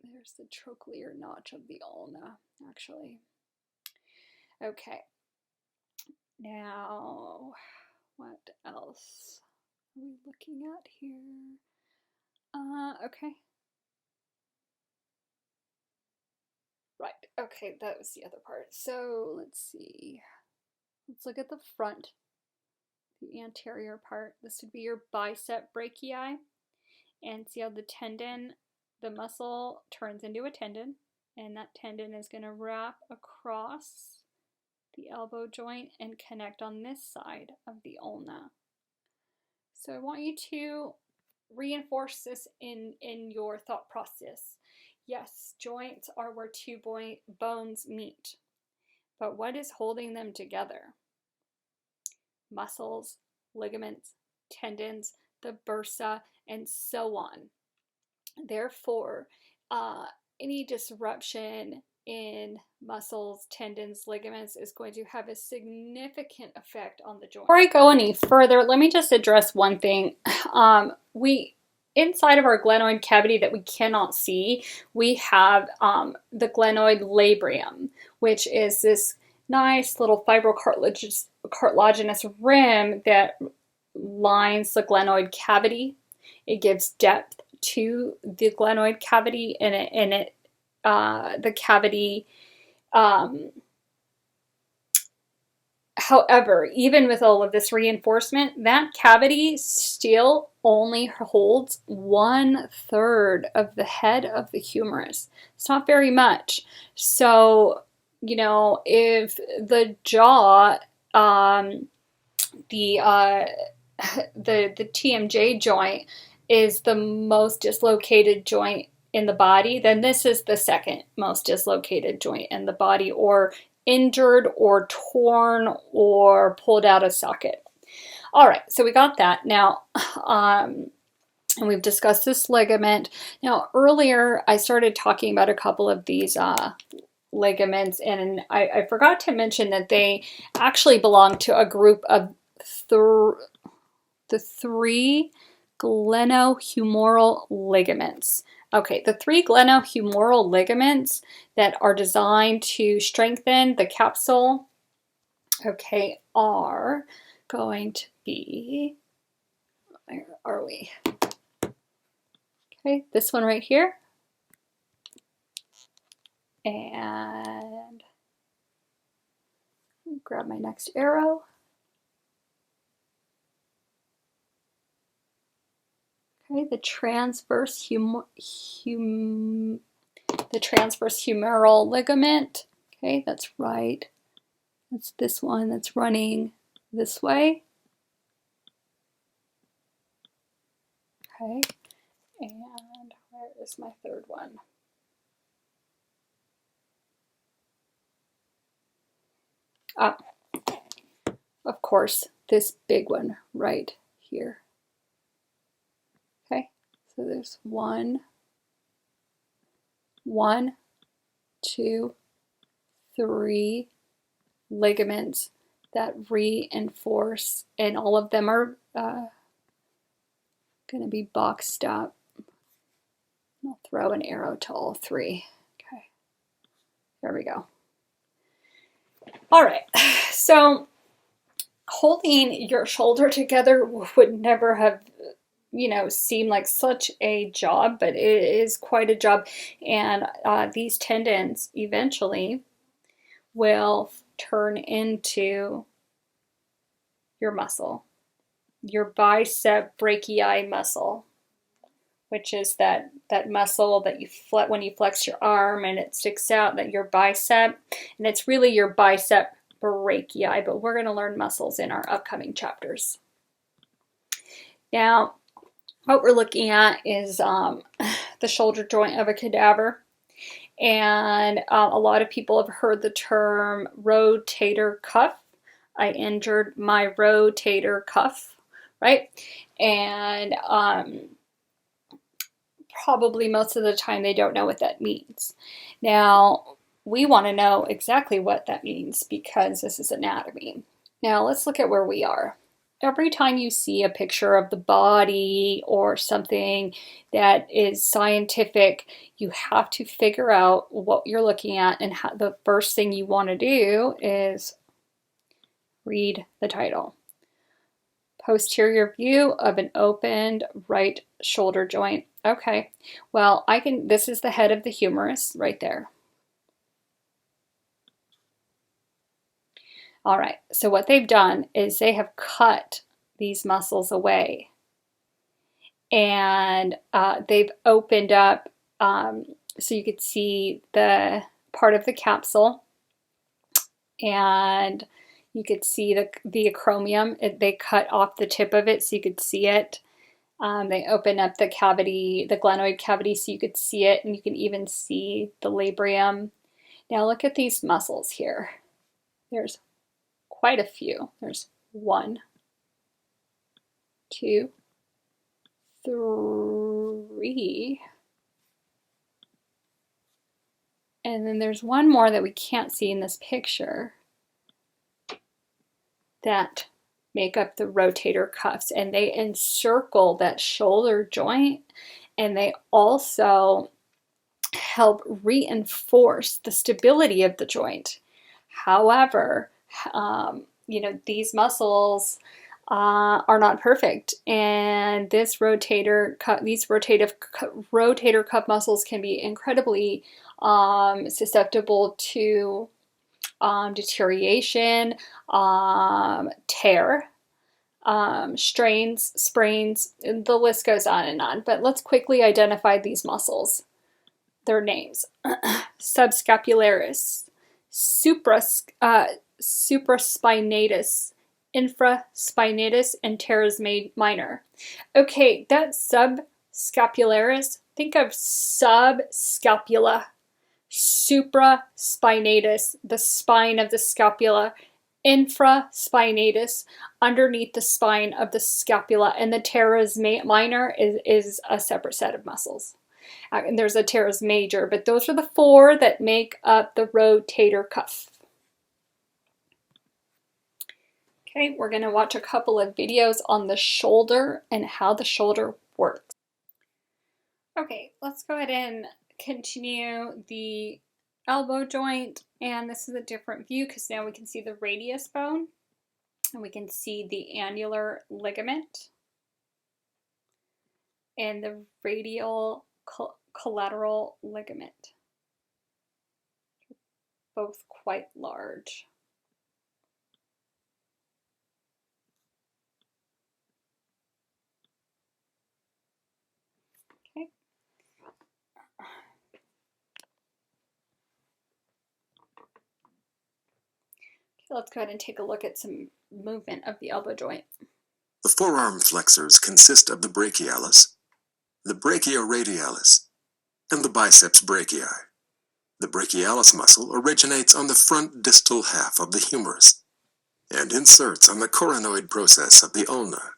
There's the trochlear notch of the ulna, actually. Okay, now what else are we looking at here? Okay. Right, okay, that was the other part. So let's see. Let's look at the front, the anterior part. This would be your bicep brachii. And see how the tendon, the muscle turns into a tendon, and that tendon is going to wrap across the elbow joint and connect on this side of the ulna. So I want you to reinforce this in your thought process. Yes, joints are where two bones meet, but what is holding them together? Muscles, ligaments, tendons, the bursa, and so on. Therefore, any disruption in muscles, tendons, ligaments is going to have a significant effect on the joint. Before I go any further, let me just address one thing. Inside of our glenoid cavity that we cannot see, we have the glenoid labrium, which is this nice little fibrocartilaginous rim that lines the glenoid cavity. It gives depth to the glenoid cavity, and the cavity. However, even with all of this reinforcement, that cavity still only holds 1/3 of the head of the humerus. It's not very much. So, you know, if the jaw, the TMJ joint is the most dislocated joint in the body, then this is the second most dislocated joint in the body, or injured or torn or pulled out of socket. All right, so we got that. Now, and we've discussed this ligament. Now, earlier I started talking about a couple of these ligaments, and I forgot to mention that they actually belong to a group of the 3 glenohumeral ligaments. Okay, the 3 glenohumeral ligaments that are designed to strengthen the capsule, okay, are going to be, where are we? Okay, this one right here, and grab my next arrow. Okay, the transverse humeral ligament. Okay, that's right. That's this one that's running this way. Okay, and where is my third one? Ah, of course, this big one right here. Okay, so there's one, 2, 3 ligaments that reinforce, and all of them are going to be boxed up. I'll throw an arrow to all 3. Okay, there we go. All right, so holding your shoulder together would never have, seemed like such a job, but it is quite a job. And these tendons eventually will turn into your muscle, your bicep brachii muscle, which is that muscle that you when you flex your arm and it sticks out, that your bicep, and it's really your bicep brachii, but we're going to learn muscles in our upcoming chapters. Now, what we're looking at is the shoulder joint of a cadaver, and a lot of people have heard the term rotator cuff. I injured my rotator cuff, right? And probably most of the time they don't know what that means. Now, we want to know exactly what that means because this is anatomy. Now, let's look at where we are. Every time you see a picture of the body or something that is scientific, you have to figure out what you're looking at, and the first thing you want to do is read the title. Posterior view of an opened right shoulder joint. Okay, well, this is the head of the humerus right there. All right, so what they've done is they have cut these muscles away, and they've opened up so you could see the part of the capsule, and you could see the acromion. They cut off the tip of it so you could see it. They open up the cavity, the glenoid cavity, so you could see it, and you can even see the labrium. Now look at these muscles here. There's quite a few. There's 1, 2, 3. And then there's one more that we can't see in this picture that make up the rotator cuffs, and they encircle that shoulder joint, and they also help reinforce the stability of the joint. However, these muscles are not perfect, and these rotator cuff muscles can be incredibly susceptible to deterioration, tear, strains, sprains, the list goes on and on. But let's quickly identify these muscles. Their names: subscapularis, supraspinatus, infraspinatus, and teres minor. Okay, that subscapularis, think of subscapula, supraspinatus, the spine of the scapula, infraspinatus, underneath the spine of the scapula, and the teres minor is a separate set of muscles. And there's a teres major, but those are the 4 that make up the rotator cuff. Okay, we're going to watch a couple of videos on the shoulder and how the shoulder works. Okay, let's go ahead and continue the elbow joint, and this is a different view because now we can see the radius bone, and we can see the annular ligament and the radial collateral ligament, both quite large. Let's go ahead and take a look at some movement of the elbow joint.
The forearm flexors consist of the brachialis, the brachioradialis, and the biceps brachii. The brachialis muscle originates on the front distal half of the humerus and inserts on the coronoid process of the ulna.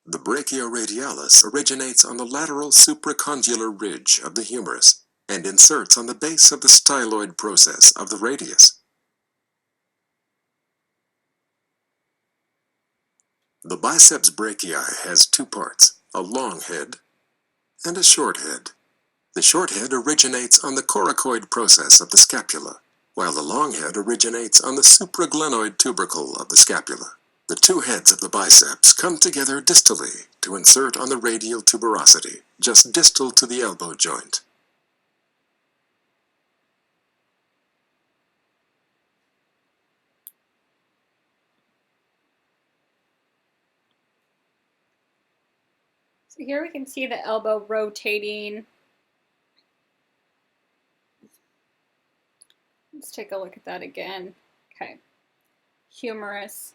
The brachioradialis originates on the lateral supracondylar ridge of the humerus and inserts on the base of the styloid process of the radius. The biceps brachii has two parts, a long head and a short head. The short head originates on the coracoid process of the scapula, while the long head originates on the supraglenoid tubercle of the scapula. The two heads of the biceps come together distally to insert on the radial tuberosity, just distal to the elbow joint.
So here we can see the elbow rotating. Let's take a look at that again. Okay. Humerus.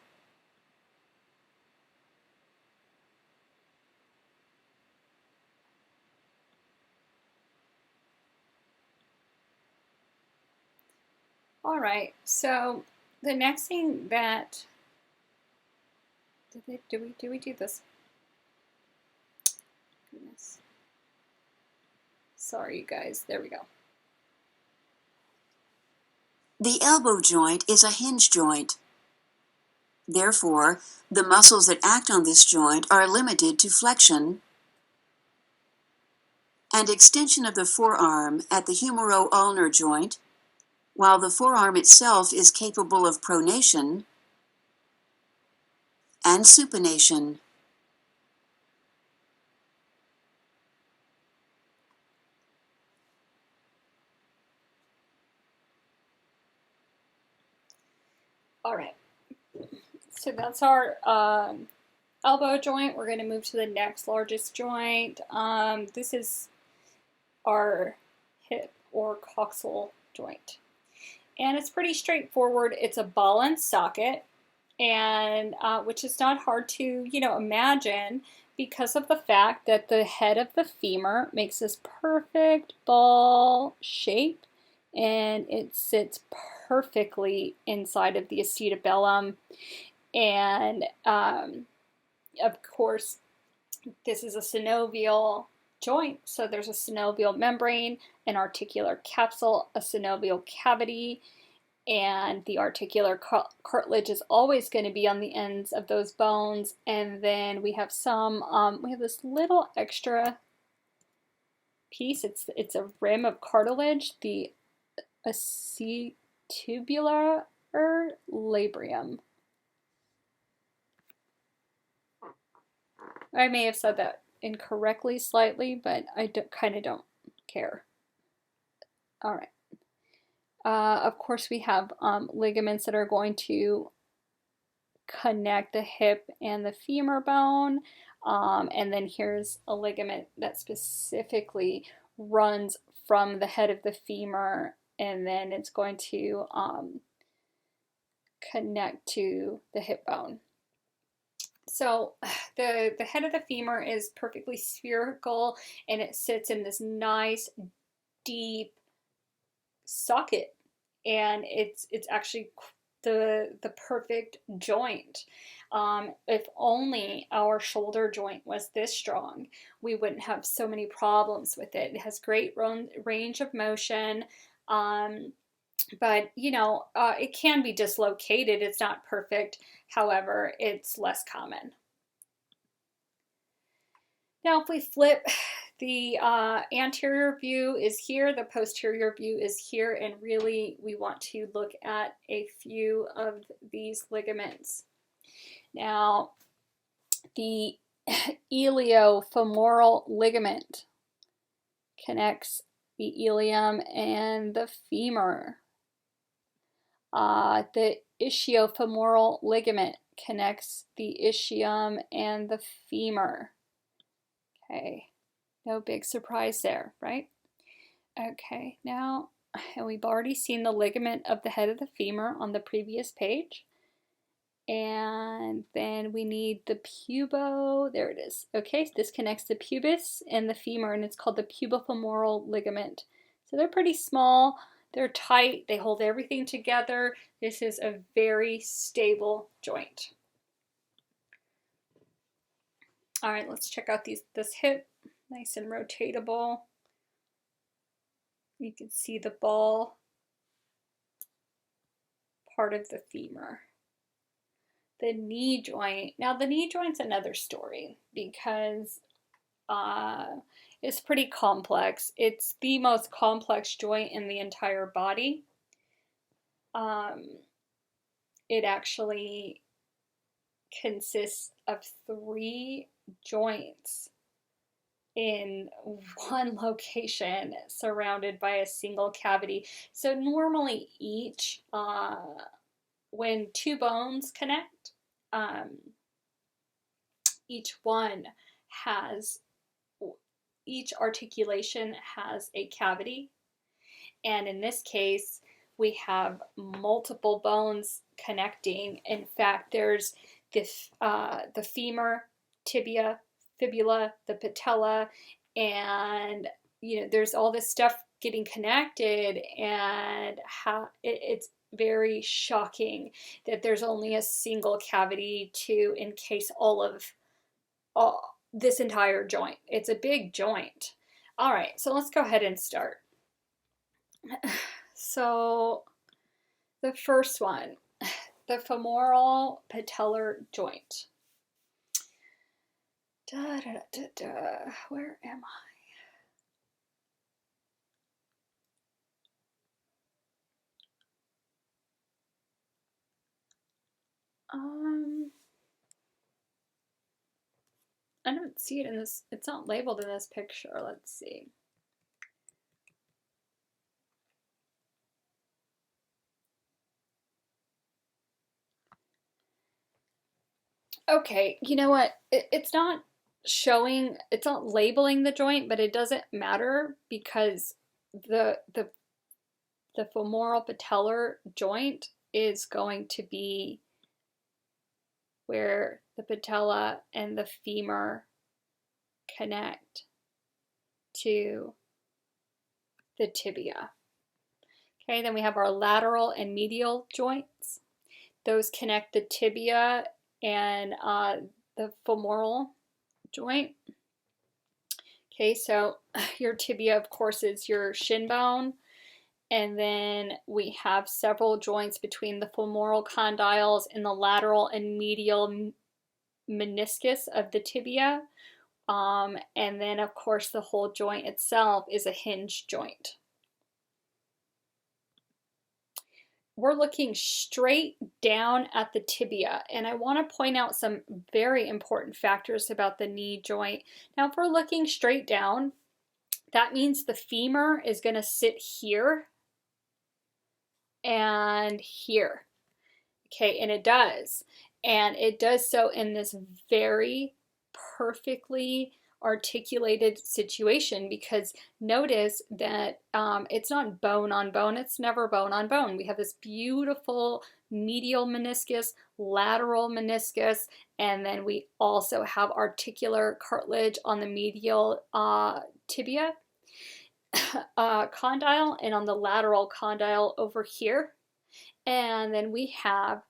All right, so the next thing that, do we do this? Goodness. Sorry, you guys, there we go.
The elbow joint is a hinge joint. Therefore, the muscles that act on this joint are limited to flexion and extension of the forearm at the humero-ulnar joint, while the forearm itself is capable of pronation and supination.
All right, so that's our elbow joint. We're going to move to the next largest joint. This is our hip or coxal joint. And it's pretty straightforward. It's a ball and socket, and which is not hard to, imagine because of the fact that the head of the femur makes this perfect ball shape, and it sits perfectly inside of the acetabellum. And of course, this is a synovial joint, so there's a synovial membrane, an articular capsule, a synovial cavity, and the articular cartilage is always going to be on the ends of those bones. And then we have we have this little extra piece. It's a rim of cartilage, the acetibular labrium. I may have said that incorrectly slightly, but I kind of don't care. All right. Of course, we have ligaments that are going to connect the hip and the femur bone. And then here's a ligament that specifically runs from the head of the femur, and then it's going to connect to the hip bone. So the head of the femur is perfectly spherical, and it sits in this nice deep socket, and it's actually the perfect joint. If only our shoulder joint was this strong, we wouldn't have so many problems with it. It has great range of motion, but it can be dislocated. It's not perfect. However, it's less common. Now, if we flip, the anterior view is here, the posterior view is here, and really we want to look at a few of these ligaments. Now, the iliofemoral ligament connects the ilium and the femur. The ischiofemoral ligament connects the ischium and the femur. Okay, no big surprise there, right? Okay, now And we've already seen the ligament of the head of the femur on the previous page. And then we need the pubo, there it is. Okay, so this connects the pubis and the femur, and it's called the pubofemoral ligament. So they're pretty small, they're tight, they hold everything together. This is a very stable joint. All right, let's check out this hip, nice and rotatable. You can see the ball part of the femur. The knee joint. Now the knee joint's another story because it's pretty complex. It's the most complex joint in the entire body. It actually consists of 3 joints in one location surrounded by a single cavity. So normally when 2 bones connect, each articulation has a cavity. And in this case, we have multiple bones connecting. In fact, there's the femur, tibia, fibula, the patella, and there's all this stuff getting connected, and it's very shocking that there's only a single cavity to encase all this entire joint. It's a big joint. All right, so let's go ahead and start. So the first one, the femoral patellar joint. Where am I? I don't see it in this, it's not labeled in this picture. Let's see. Okay, you know what? It's not showing, it's not labeling the joint, but it doesn't matter because the femoral patellar joint is going to be where the patella and the femur connect to the tibia. Okay, then we have our lateral and medial joints. Those connect the tibia and the femoral joint. Okay, so your tibia, of course, is your shin bone. And then we have several joints between the femoral condyles and the lateral and medial meniscus of the tibia. And then, of course, the whole joint itself is a hinge joint. We're looking straight down at the tibia, and I want to point out some very important factors about the knee joint. Now, if we're looking straight down, that means the femur is going to sit here and here. Okay, and it does. And it does so in this very perfectly articulated situation, because notice that it's not bone on bone, it's never bone on bone. We have this beautiful medial meniscus, lateral meniscus, and then we also have articular cartilage on the medial tibia condyle and on the lateral condyle over here. And then we have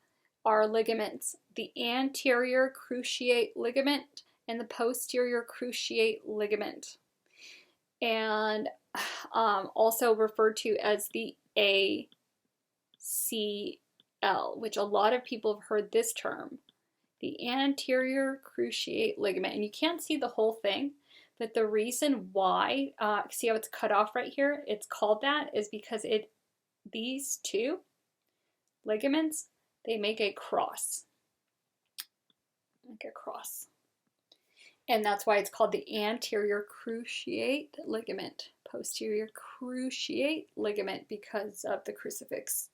our ligaments, the anterior cruciate ligament and the posterior cruciate ligament, and also referred to as the ACL, which a lot of people have heard this term, the anterior cruciate ligament. And you can't see the whole thing, but the reason why, see how it's cut off right here, it's called that is because these 2 ligaments, they make a cross. And that's why it's called the anterior cruciate ligament, posterior cruciate ligament, because of the crucifix.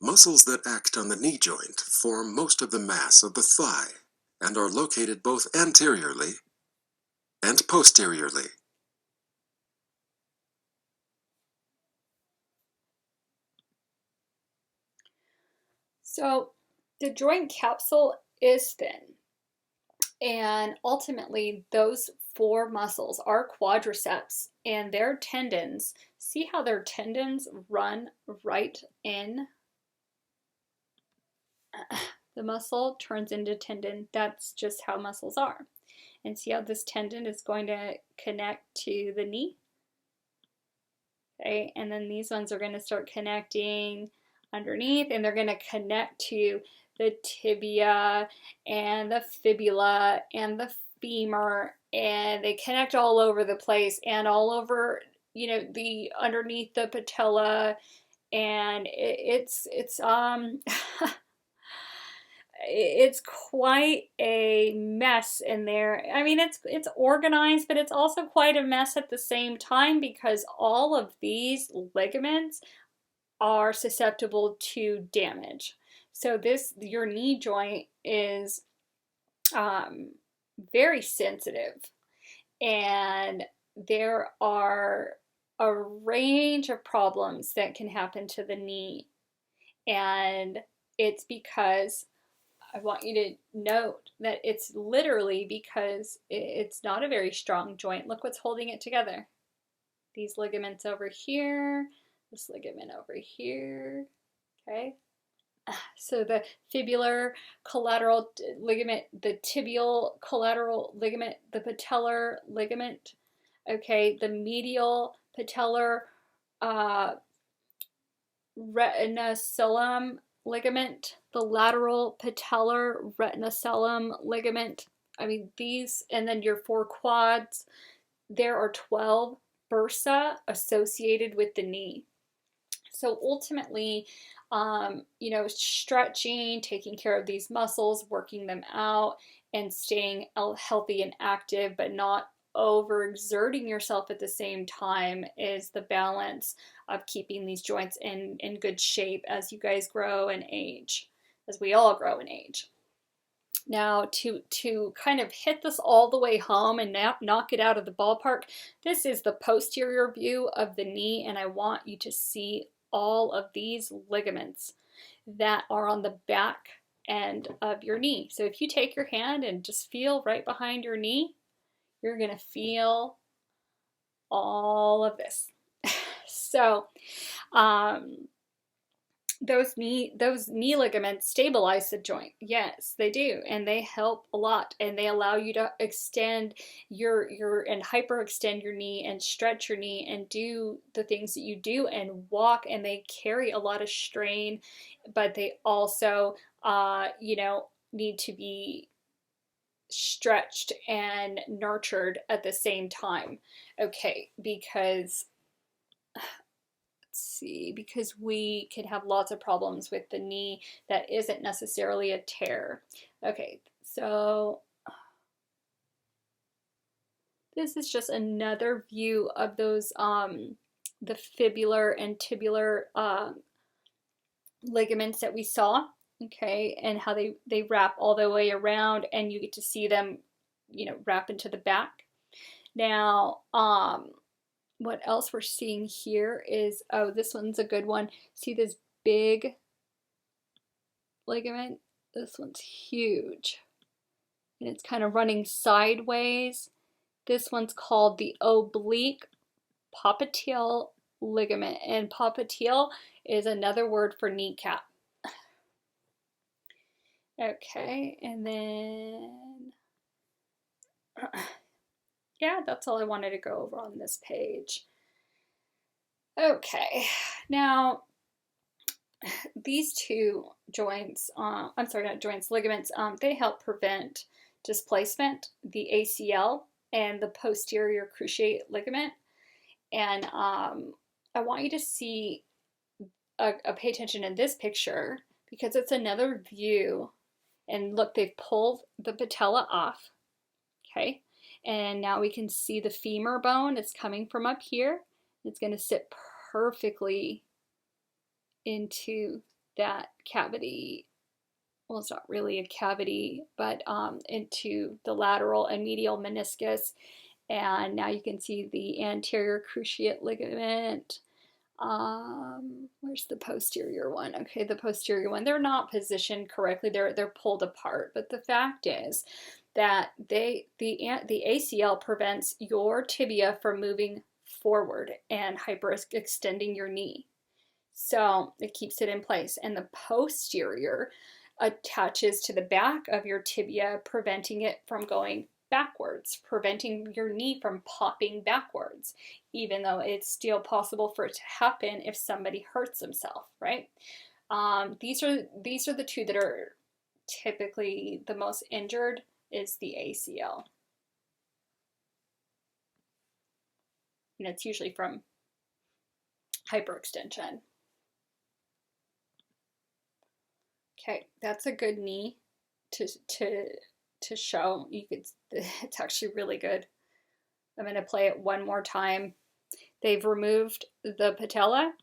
Muscles that act on the knee joint form most of the mass of the thigh and are located both anteriorly and posteriorly.
So the joint capsule is thin, and ultimately those four muscles are quadriceps, and their tendons, see how their tendons run right in the muscle, turns into tendon. That's just how muscles are. And see how this tendon is going to connect to the knee? Okay, and then these ones are going to start connecting underneath, and they're going to connect to the tibia and the fibula and the femur, and they connect all over the place and all over, you know, the underneath the patella, and it's it's quite a mess in there. I mean, it's organized, but it's also quite a mess at the same time, because all of these ligaments are susceptible to damage. So this, your knee joint is very sensitive, and there are a range of problems that can happen to the knee, and it's because I want you to note that it's literally because it's not a very strong joint. Look what's holding it together. These ligaments over here, this ligament over here, okay? So the fibular collateral ligament, the tibial collateral ligament, the patellar ligament, okay? The medial patellar retinaculum ligament, the lateral patellar retinaculum ligament. I mean, these, and then your four quads. There are 12 bursa associated with the knee. So ultimately, you know, stretching, taking care of these muscles, working them out, and staying healthy and active, but not overexerting yourself at the same time, is the balance of keeping these joints in good shape as you guys grow and age, as we all grow and age. Now, to kind of hit this all the way home and knock it out of the ballpark, this is the posterior view of the knee, and I want you to see all of these ligaments that are on the back end of your knee. So if you take your hand and just feel right behind your knee, you're going to feel all of this. So those knee ligaments stabilize the joint. Yes, they do, and they help a lot, and they allow you to extend your and hyperextend your knee and stretch your knee and do the things that you do and walk, and they carry a lot of strain, but they also you know, need to be stretched and nurtured at the same time. Okay, because see, because we can have lots of problems with the knee that isn't necessarily a tear. Okay, so this is just another view of those the fibular and tubular ligaments that we saw, okay, and how they wrap all the way around, and you get to see them, you know, wrap into the back. Now, what else we're seeing here is, oh, this one's a good one. See this big ligament? This one's huge, and it's kind of running sideways. This one's called the oblique popliteal ligament, and popliteal is another word for kneecap. Okay, and then yeah, that's all I wanted to go over on this page. Okay, now these two joints, I'm sorry, not joints, ligaments, they help prevent displacement, the ACL and the posterior cruciate ligament. And I want you to see, pay attention in this picture, because it's another view. And look, they've pulled the patella off, okay? And now we can see the femur bone. It's coming from up here. It's going to sit perfectly into that cavity. Well, it's not really a cavity, but into the lateral and medial meniscus. And now you can see the anterior cruciate ligament. Where's the posterior one? Okay, the posterior one. They're not positioned correctly. They're pulled apart. But the fact is that the ACL prevents your tibia from moving forward and hyperextending your knee. So it keeps it in place. And the posterior attaches to the back of your tibia, preventing it from going backwards, preventing your knee from popping backwards, even though it's still possible for it to happen if somebody hurts themselves, right? These are the two that are typically the most injured, is the ACL. And it's usually from hyperextension. Okay, that's a good knee to show. You could, it's actually really good. I'm going to play it one more time. They've removed the patella.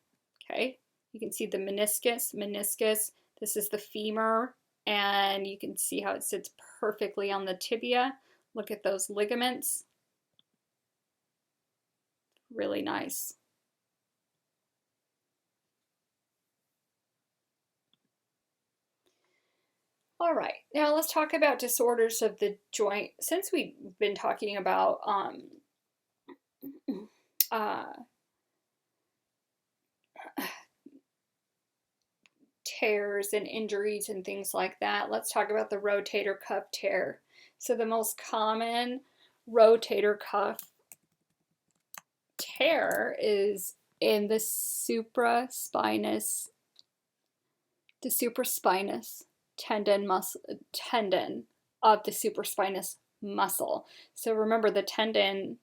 Okay, you can see the meniscus. This is the femur, and you can see how it sits perfectly on the tibia. Look at those ligaments. Really nice. All right, now let's talk about disorders of the joint. Since we've been talking about tears and injuries and things like that, let's talk about the rotator cuff tear. So the most common rotator cuff tear is in the supraspinous tendon of the supraspinous muscle. So remember, the tendon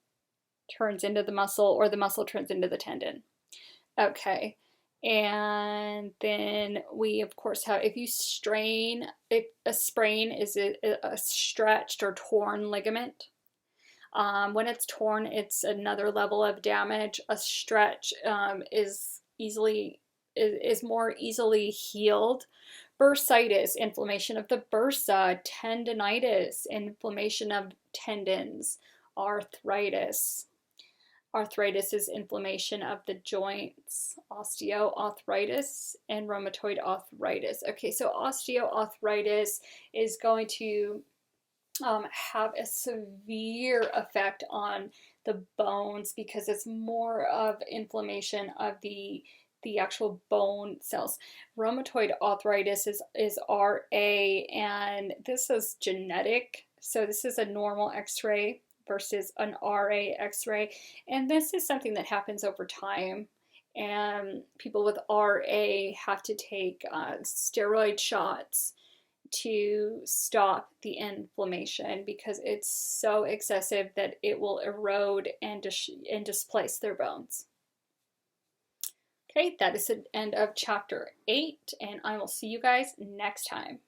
turns into the muscle, or the muscle turns into the tendon. Okay, and then we of course have, if you strain, if a sprain is a stretched or torn ligament. When it's torn, it's another level of damage. A stretch is more easily healed. Bursitis, inflammation of the bursa. Tendonitis, inflammation of tendons. Arthritis is inflammation of the joints. Osteoarthritis and rheumatoid arthritis. Okay, so osteoarthritis is going to have a severe effect on the bones, because it's more of inflammation of the actual bone cells. Rheumatoid arthritis is RA, and this is genetic. So this is a normal x-ray versus an RA x-ray, and this is something that happens over time. And people with RA have to take steroid shots to stop the inflammation, because it's so excessive that it will erode and displace their bones. Okay, that is the end of chapter 8, and I will see you guys next time.